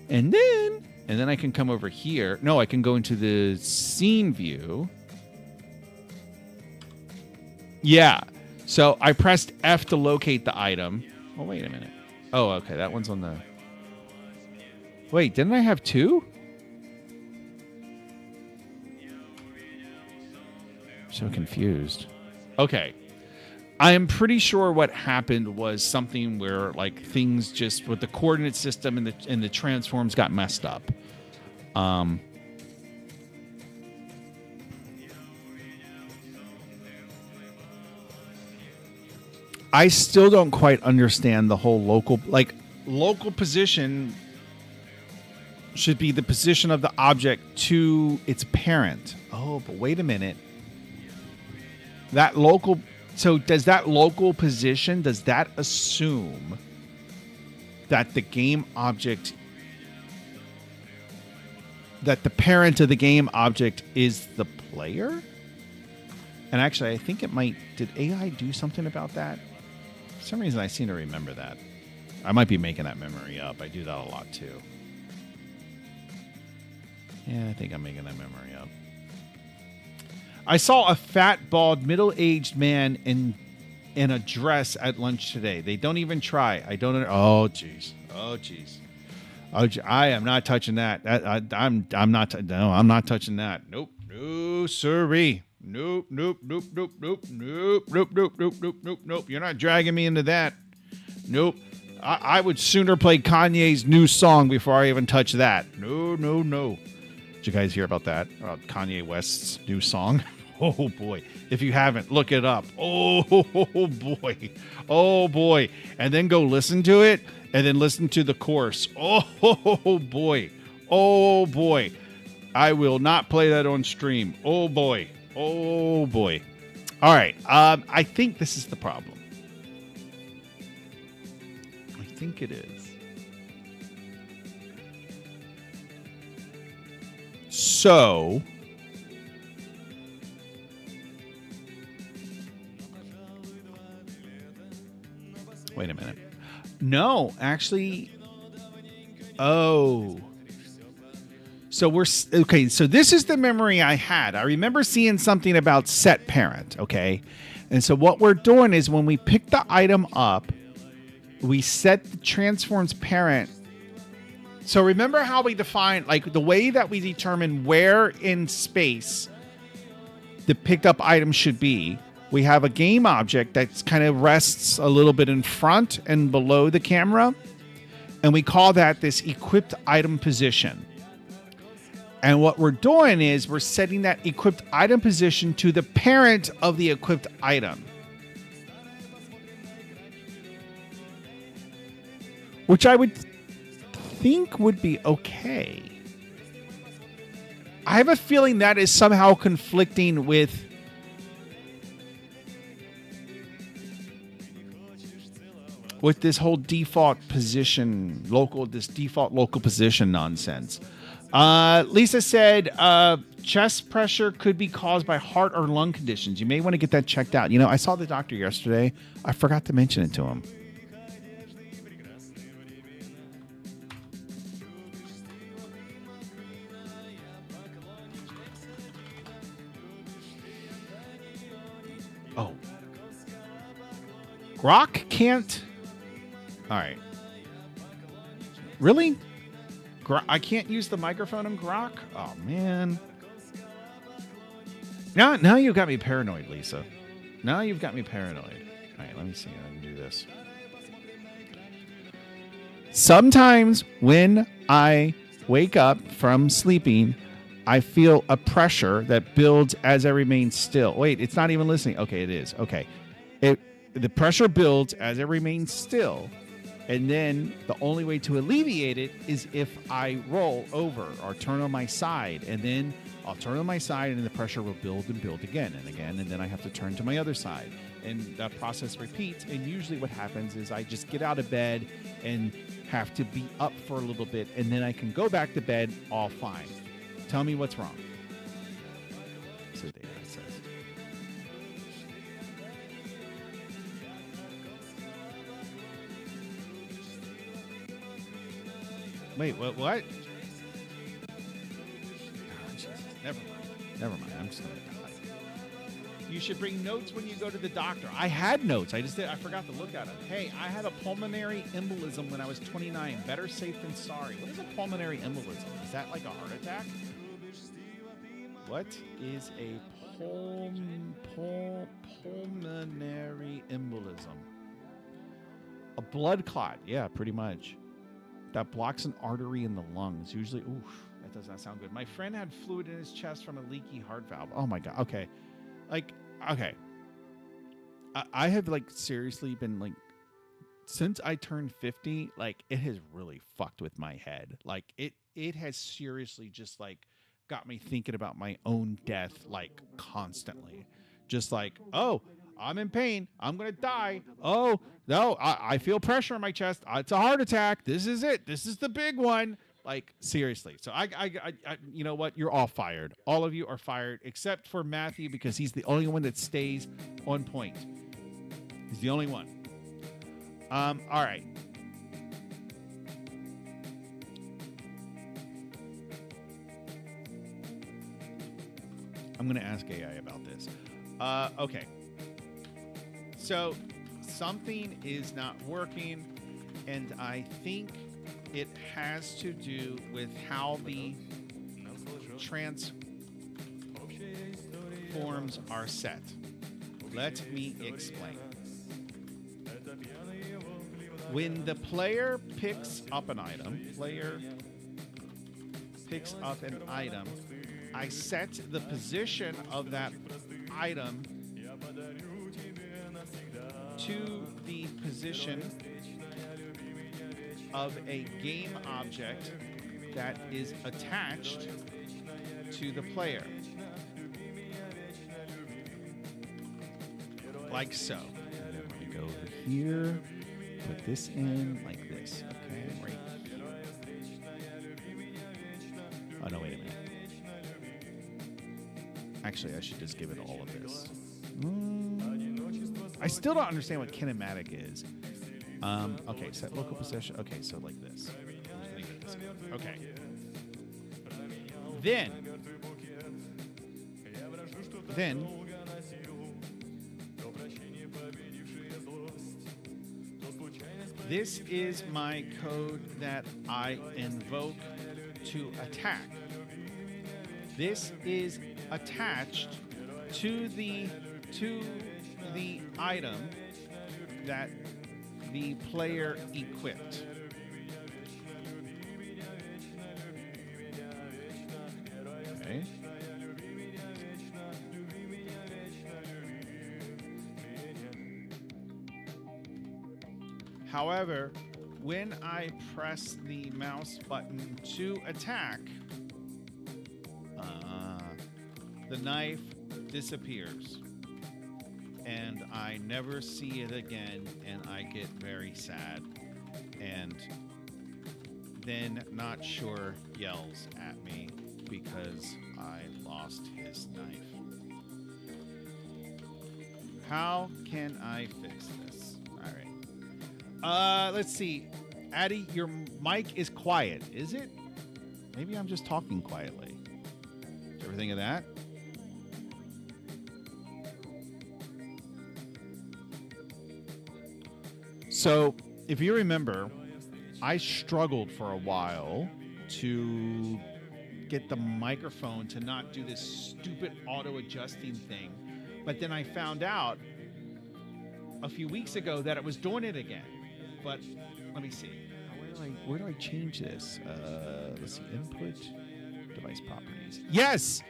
I can come over here. No, I can go into the scene view. Yeah. So I pressed F to locate the item. Oh, wait a minute. Oh, okay. That one's on the. Wait, didn't I have two? So confused. Okay. I am pretty sure what happened was something where like things just with the coordinate system and the transforms got messed up. I still don't quite understand the whole local position should be the position of the object to its parent. Oh, but wait a minute. So does that local position, does that assume that the game object, that the parent of the game object is the player? And actually, I think it might, did AI do something about that? For some reason, I seem to remember that. I might be making that memory up. I do that a lot too. Yeah, I think I'm making that memory up. I saw a fat, bald, middle-aged man in a dress at lunch today. They don't even try. I don't. Oh, jeez. Oh, jeez. Oh, I am not touching that. I'm not. No, I'm not touching that. Nope. No, sirree. Nope. Nope. Nope. Nope. Nope. Nope. Nope. Nope. Nope. Nope. Nope. Nope. You're not dragging me into that. Nope. I would sooner play Kanye's new song before I even touch that. No. No. No. Did you guys hear about that? About Kanye West's new song? Oh boy. If you haven't, look it up. Oh boy. Oh boy. And then go listen to it and then listen to the chorus. Oh boy. Oh boy. I will not play that on stream. Oh boy. Oh boy. All right. I think this is the problem. I think it is. So, wait a minute. No, actually. Oh. So we're okay. So this is the memory I had. I remember seeing something about set parent. Okay. And so what we're doing is when we pick the item up, we set the transforms parent. So remember how we define, like the way that we determine where in space the picked up item should be. We have a game object that kind of rests a little bit in front and below the camera. And we call that this equipped item position. And what we're doing is we're setting that equipped item position to the parent of the equipped item. Which I would think would be okay. I have a feeling that is somehow conflicting with this whole default position, this default local position nonsense. Lisa said chest pressure could be caused by heart or lung conditions. You may want to get that checked out. You know, I saw the doctor yesterday. I forgot to mention it to him. Oh. Grok can't... All right. Really? I can't use the microphone in Grok? Oh, man. Now you've got me paranoid, Lisa. Now you've got me paranoid. All right, let me see if I can do this. Sometimes when I wake up from sleeping, I feel a pressure that builds as I remain still. Wait, it's not even listening. Okay, it is. Okay. The pressure builds as I remain still. And then the only way to alleviate it is if I roll over or turn on my side. And then I'll turn on my side and the pressure will build and build again and again. And then I have to turn to my other side. And that process repeats. And usually what happens is I just get out of bed and have to be up for a little bit. And then I can go back to bed all fine. Tell me what's wrong. So there it says. Wait, what? Oh, Jesus. Never mind. I'm just gonna die. You should bring notes when you go to the doctor. I had notes. I forgot to look at them. Hey, I had a pulmonary embolism when I was 29. Better safe than sorry. What is a pulmonary embolism? Is that like a heart attack? What is a pulmonary embolism? A blood clot. Yeah, pretty much. That blocks an artery in the lungs. Usually, oof, that does not sound good. My friend had fluid in his chest from a leaky heart valve. Oh my God. Okay. Okay. I have seriously been since I turned 50, it has really fucked with my head. It has seriously just got me thinking about my own death constantly. Just oh, I'm in pain. I'm going to die. Oh, no, I feel pressure in my chest. It's a heart attack. This is it. This is the big one. Seriously. So I you know what? You're all fired. All of you are fired except for Matthew because he's the only one that stays on point. He's the only one. All right. I'm going to ask AI about this. Okay. So something is not working, and I think it has to do with how the transforms are set. Let me explain. When the player picks up an item, I set the position of that item to the position of a game object that is attached to the player. Like so. And then we go over here, put this in like this. Okay, right here. Oh, no, wait a minute. Actually, I should just give it all of this. I still don't understand what kinematic is. Okay, set local position. Okay, so like this. Okay. Then this is my code that I invoke to attack. This is attached to the item that the player equipped. Okay. However, when I press the mouse button to attack, the knife disappears. And I never see it again, and I get very sad. And then Not Sure yells at me because I lost his knife. How can I fix this? All right. Let's see. Addy, your mic is quiet, is it? Maybe I'm just talking quietly. Did you ever think of that? So, if you remember, I struggled for a while to get the microphone to not do this stupid auto-adjusting thing. But then I found out a few weeks ago that it was doing it again. But let me see. Where do I change this? Let's see. Input, device properties. Yes!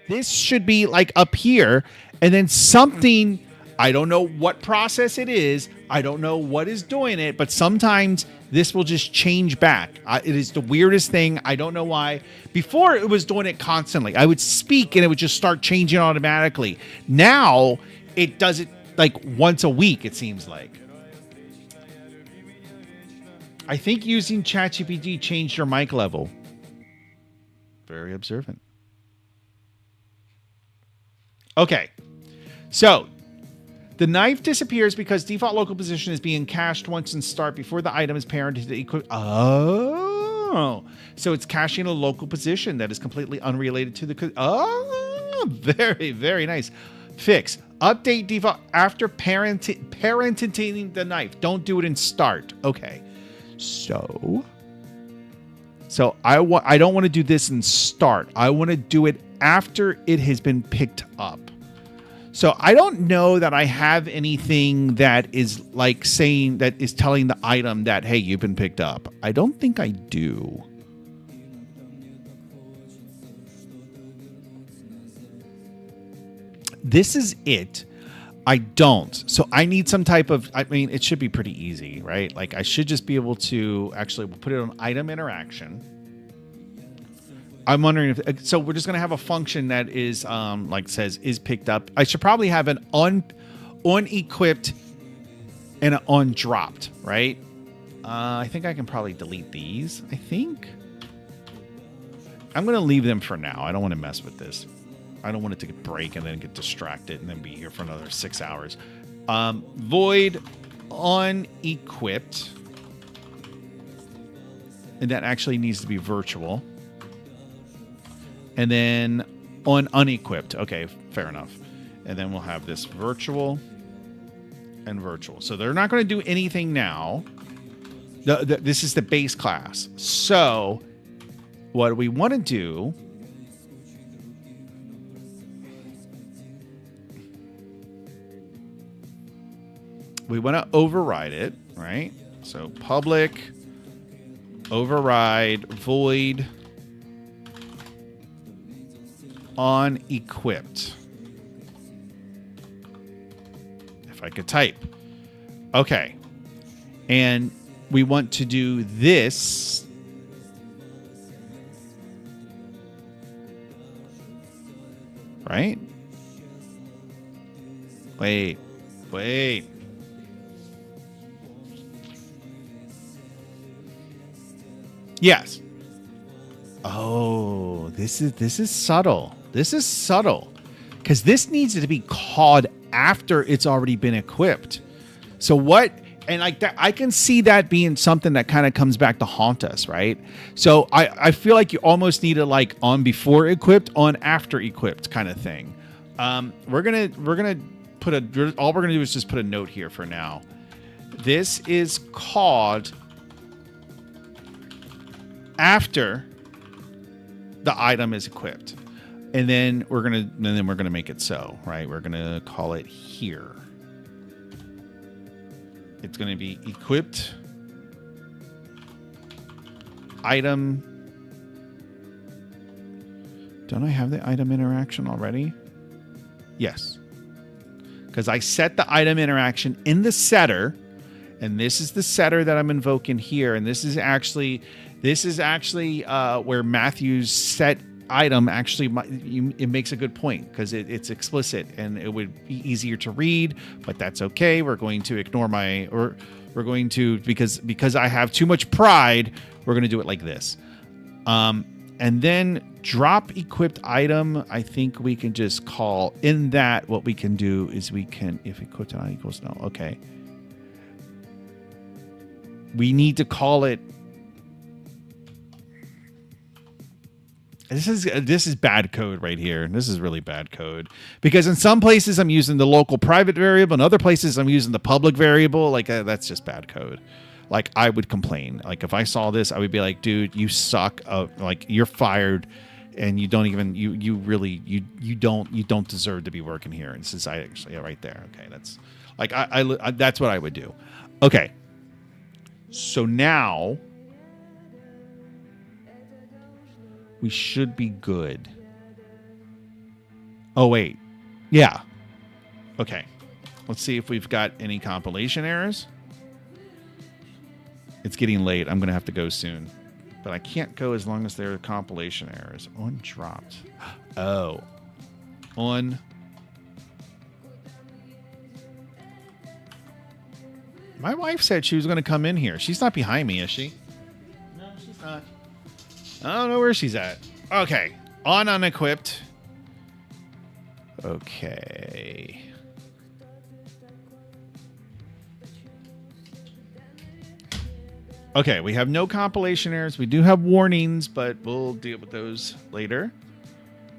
This should be like up here. And then something... I don't know what process it is. I don't know what is doing it, but sometimes this will just change back. It is the weirdest thing. I don't know why. Before, it was doing it constantly. I would speak and it would just start changing automatically. Now, it does it like once a week, it seems like. I think using ChatGPT changed your mic level. Very observant. Okay. So... the knife disappears because default local position is being cached once in start before the item is parented to the equip. Oh, so it's caching a local position that is completely unrelated to the. Oh, very, very nice. Fix. Update default after parenting the knife. Don't do it in start. Okay. So I don't want to do this in start. I want to do it after it has been picked up. So I don't know that I have anything that is like saying that is telling the item that, hey, you've been picked up. I don't think I do. This is it. I don't. So I need some type of, I mean, it should be pretty easy, right? Like I should just be able to actually put it on item interaction. I'm wondering if, so we're just going to have a function that is, like says, is picked up. I should probably have an unequipped and an undropped, right? I think I can probably delete these, I think. I'm going to leave them for now. I don't want to mess with this. I don't want it to break and then get distracted and then be here for another 6 hours. Void unequipped. And that actually needs to be virtual. And then on unequipped. Okay, fair enough. And then we'll have this virtual and virtual. So they're not going to do anything now. This is the base class. So what we want to do, we want to override it, right? So public override void on equipped. If I could type. Okay. And we want to do this. Right? Wait. Yes. Oh, this is subtle. This is subtle. Because this needs to be called after it's already been equipped. So what, and like that, I can see that being something that kind of comes back to haunt us, right? So I feel like you almost need a like on before equipped, on after equipped kind of thing. We're gonna put all we're gonna do is just put a note here for now. This is called after the item is equipped. And then we're gonna make it so, right? We're gonna call it here. It's gonna be equipped item. Don't I have the item interaction already? Yes. Because I set the item interaction in the setter, and this is the setter that I'm invoking here, and this is actually where Matthew's set item actually it makes a good point because it's explicit and it would be easier to read, but that's okay. We're going to ignore because I have too much pride, we're going to do it like this. And then drop equipped item, I think we can just call in that. What we can do is we can, if equipped item equals no, okay. We need to call it. This is bad code right here. This is really bad code because in some places I'm using the local private variable, in other places I'm using the public variable. Like that's just bad code. Like I would complain. Like if I saw this, I would be like, dude, you suck. Like you're fired, and you don't even you don't deserve to be working here. And this is actually right there. Okay, that's like I that's what I would do. Okay, so now. We should be good. Oh, wait. Yeah. Okay. Let's see if we've got any compilation errors. It's getting late. I'm going to have to go soon. But I can't go as long as there are compilation errors. On dropped. Oh. On. My wife said she was going to come in here. She's not behind me, is she? No, she's not. I don't know where she's at. Okay. On unequipped. Okay. Okay, we have no compilation errors. We do have warnings, but we'll deal with those later.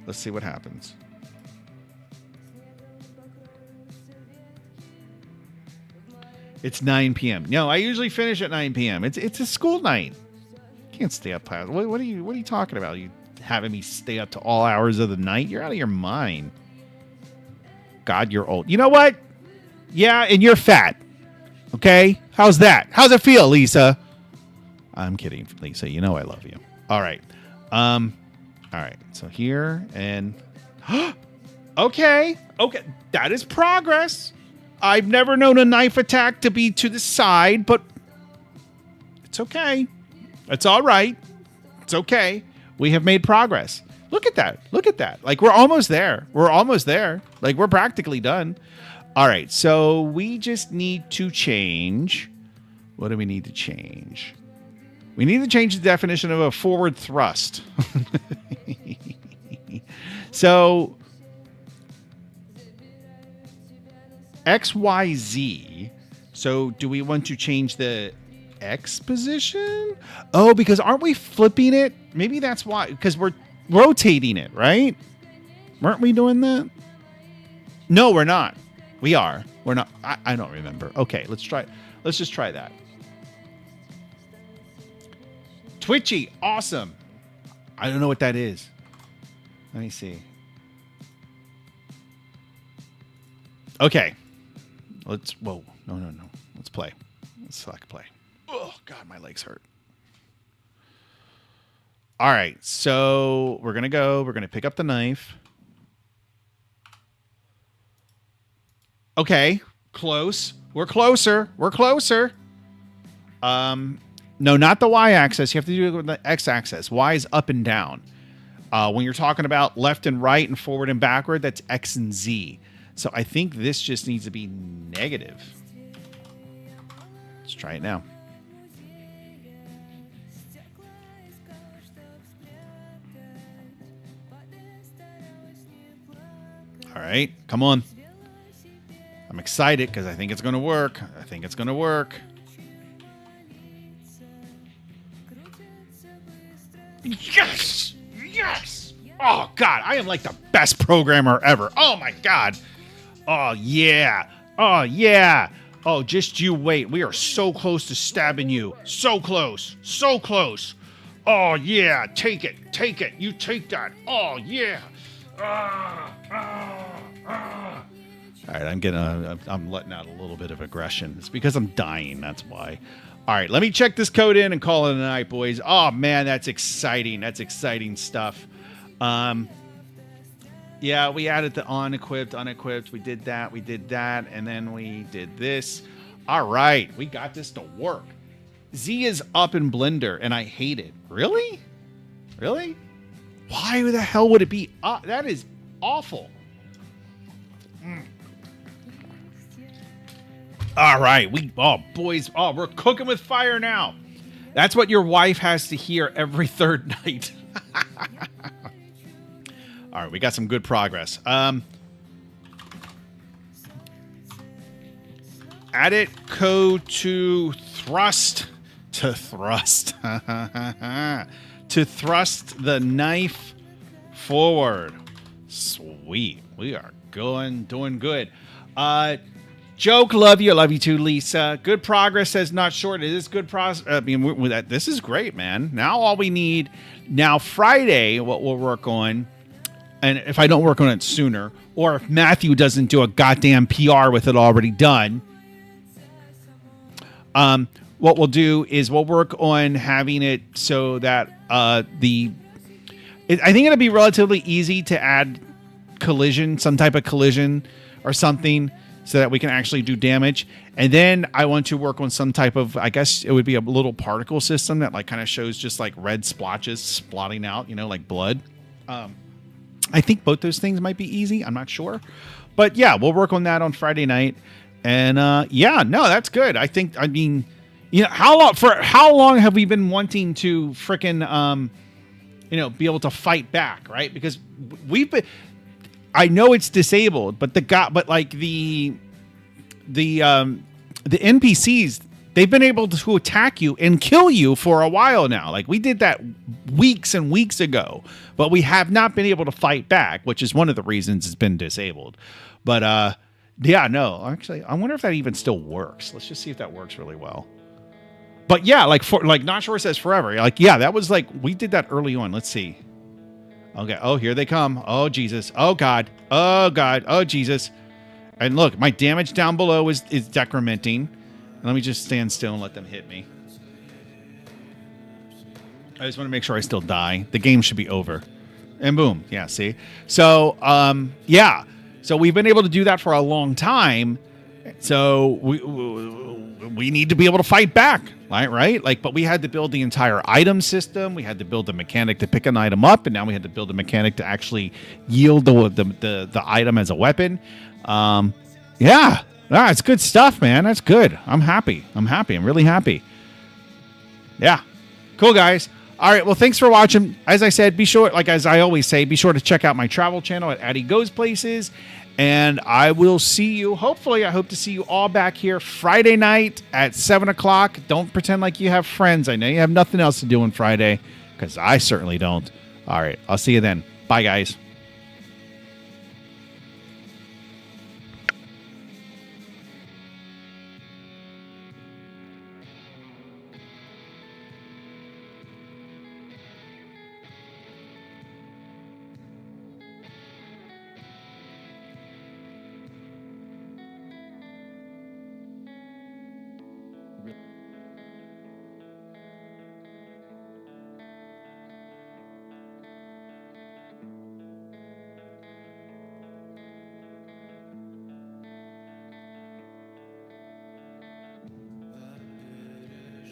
Let's see what happens. It's 9 p.m. No, I usually finish at 9 p.m. It's a school night. Can't stay up past. What are you talking about? You having me stay up to all hours of the night? You're out of your mind. God, you're old. You know what? Yeah, and you're fat. Okay? How's that? How's it feel, Lisa? I'm kidding, Lisa. You know I love you. All right. All right. So here and okay. That is progress. I've never known a knife attack to be to the side, but it's okay. It's all right. It's okay. We have made progress. Look at that. Look at that. Like, we're almost there. We're almost there. Like, we're practically done. All right. So we just need to change. What do we need to change? We need to change the definition of a forward thrust. So XYZ. So do we want to change the X position? Oh, because aren't we flipping it? Maybe that's why, because we're rotating it, right? Weren't we doing that? No, we're not. We are. We're not. I don't remember. Okay, let's try. Let's just try that. Twitchy, awesome. I don't know what that is. Let me see. Okay. Whoa. No. Let's play. Let's select play. Oh, God, my legs hurt. All right. So we're going to go. We're going to pick up the knife. Okay. Close. We're closer. We're closer. No, not the y-axis. You have to do it with the x-axis. Y is up and down. When you're talking about left and right and forward and backward, that's X and Z. So I think this just needs to be negative. Let's try it now. All right, come on. I'm excited because I think it's going to work. I think it's going to work. Yes! Yes! Oh, God, I am like the best programmer ever. Oh, my God. Oh, yeah. Oh, yeah. Oh, just you wait. We are so close to stabbing you. So close. So close. Oh, yeah. Take it. Take it. You take that. Oh, yeah. All right, I'm letting out a little bit of aggression. It's because I'm dying. That's why. All right, let me check this code in and call it a night, boys. Oh, man, that's exciting. That's exciting stuff. Yeah, we added the unequipped. We did that, and then we did this. All right, we got this to work. Z is up in Blender, and I hate it. Really? Really? Why the hell would it be up? That is awful. All right, boys, we're cooking with fire now. That's what your wife has to hear every third night. All right, we got some good progress. Edit code to thrust to thrust the knife forward. Sweet, we are doing good. Joke, love you. I love you too, Lisa. Good progress says not short. It is good progress. I mean, this is great, man. Now all we need, now Friday, what we'll work on, and if I don't work on it sooner, or if Matthew doesn't do a goddamn PR with it already done, what we'll do is we'll work on having it so that I think it'll be relatively easy to add collision, some type of collision or something, so that we can actually do damage. And then I want to work on some type of, I guess it would be a little particle system that like kind of shows just like red splotches splotting out, like blood. I think both those things might be easy. I'm not sure. But yeah, we'll work on that on Friday night. And yeah, no, that's good. How long have we been wanting to frickin' be able to fight back, right? Because I know it's disabled, but the NPCs, they've been able to attack you and kill you for a while now. Like we did that weeks and weeks ago, but we have not been able to fight back, which is one of the reasons it's been disabled. But yeah, no, actually, I wonder if that even still works. Let's just see if that works really well. But yeah, Not Sure says forever. Like, yeah, that was like, we did that early on. Let's see. Okay. Oh, here they come. Oh, Jesus. Oh, God. Oh, God. Oh, Jesus. And look, my damage down below is decrementing. Let me just stand still and let them hit me. I just want to make sure I still die. The game should be over. And boom. Yeah, see? So, yeah. So we've been able to do that for a long time. So we need to be able to fight back, right? But we had to build the entire item system. We had to build the mechanic to pick an item up, and now we had to build a mechanic to actually yield the item as a weapon. Yeah, it's good stuff, man. That's good. I'm happy. I'm really happy. Yeah, cool, guys. All right, well, thanks for watching. As I said, be sure, as I always say, be sure to check out my travel channel at Addy Goes Places. And I will see you, hopefully, I hope to see you all back here Friday night at 7 o'clock. Don't pretend like you have friends. I know you have nothing else to do on Friday, because I certainly don't. All right, I'll see you then. Bye, guys.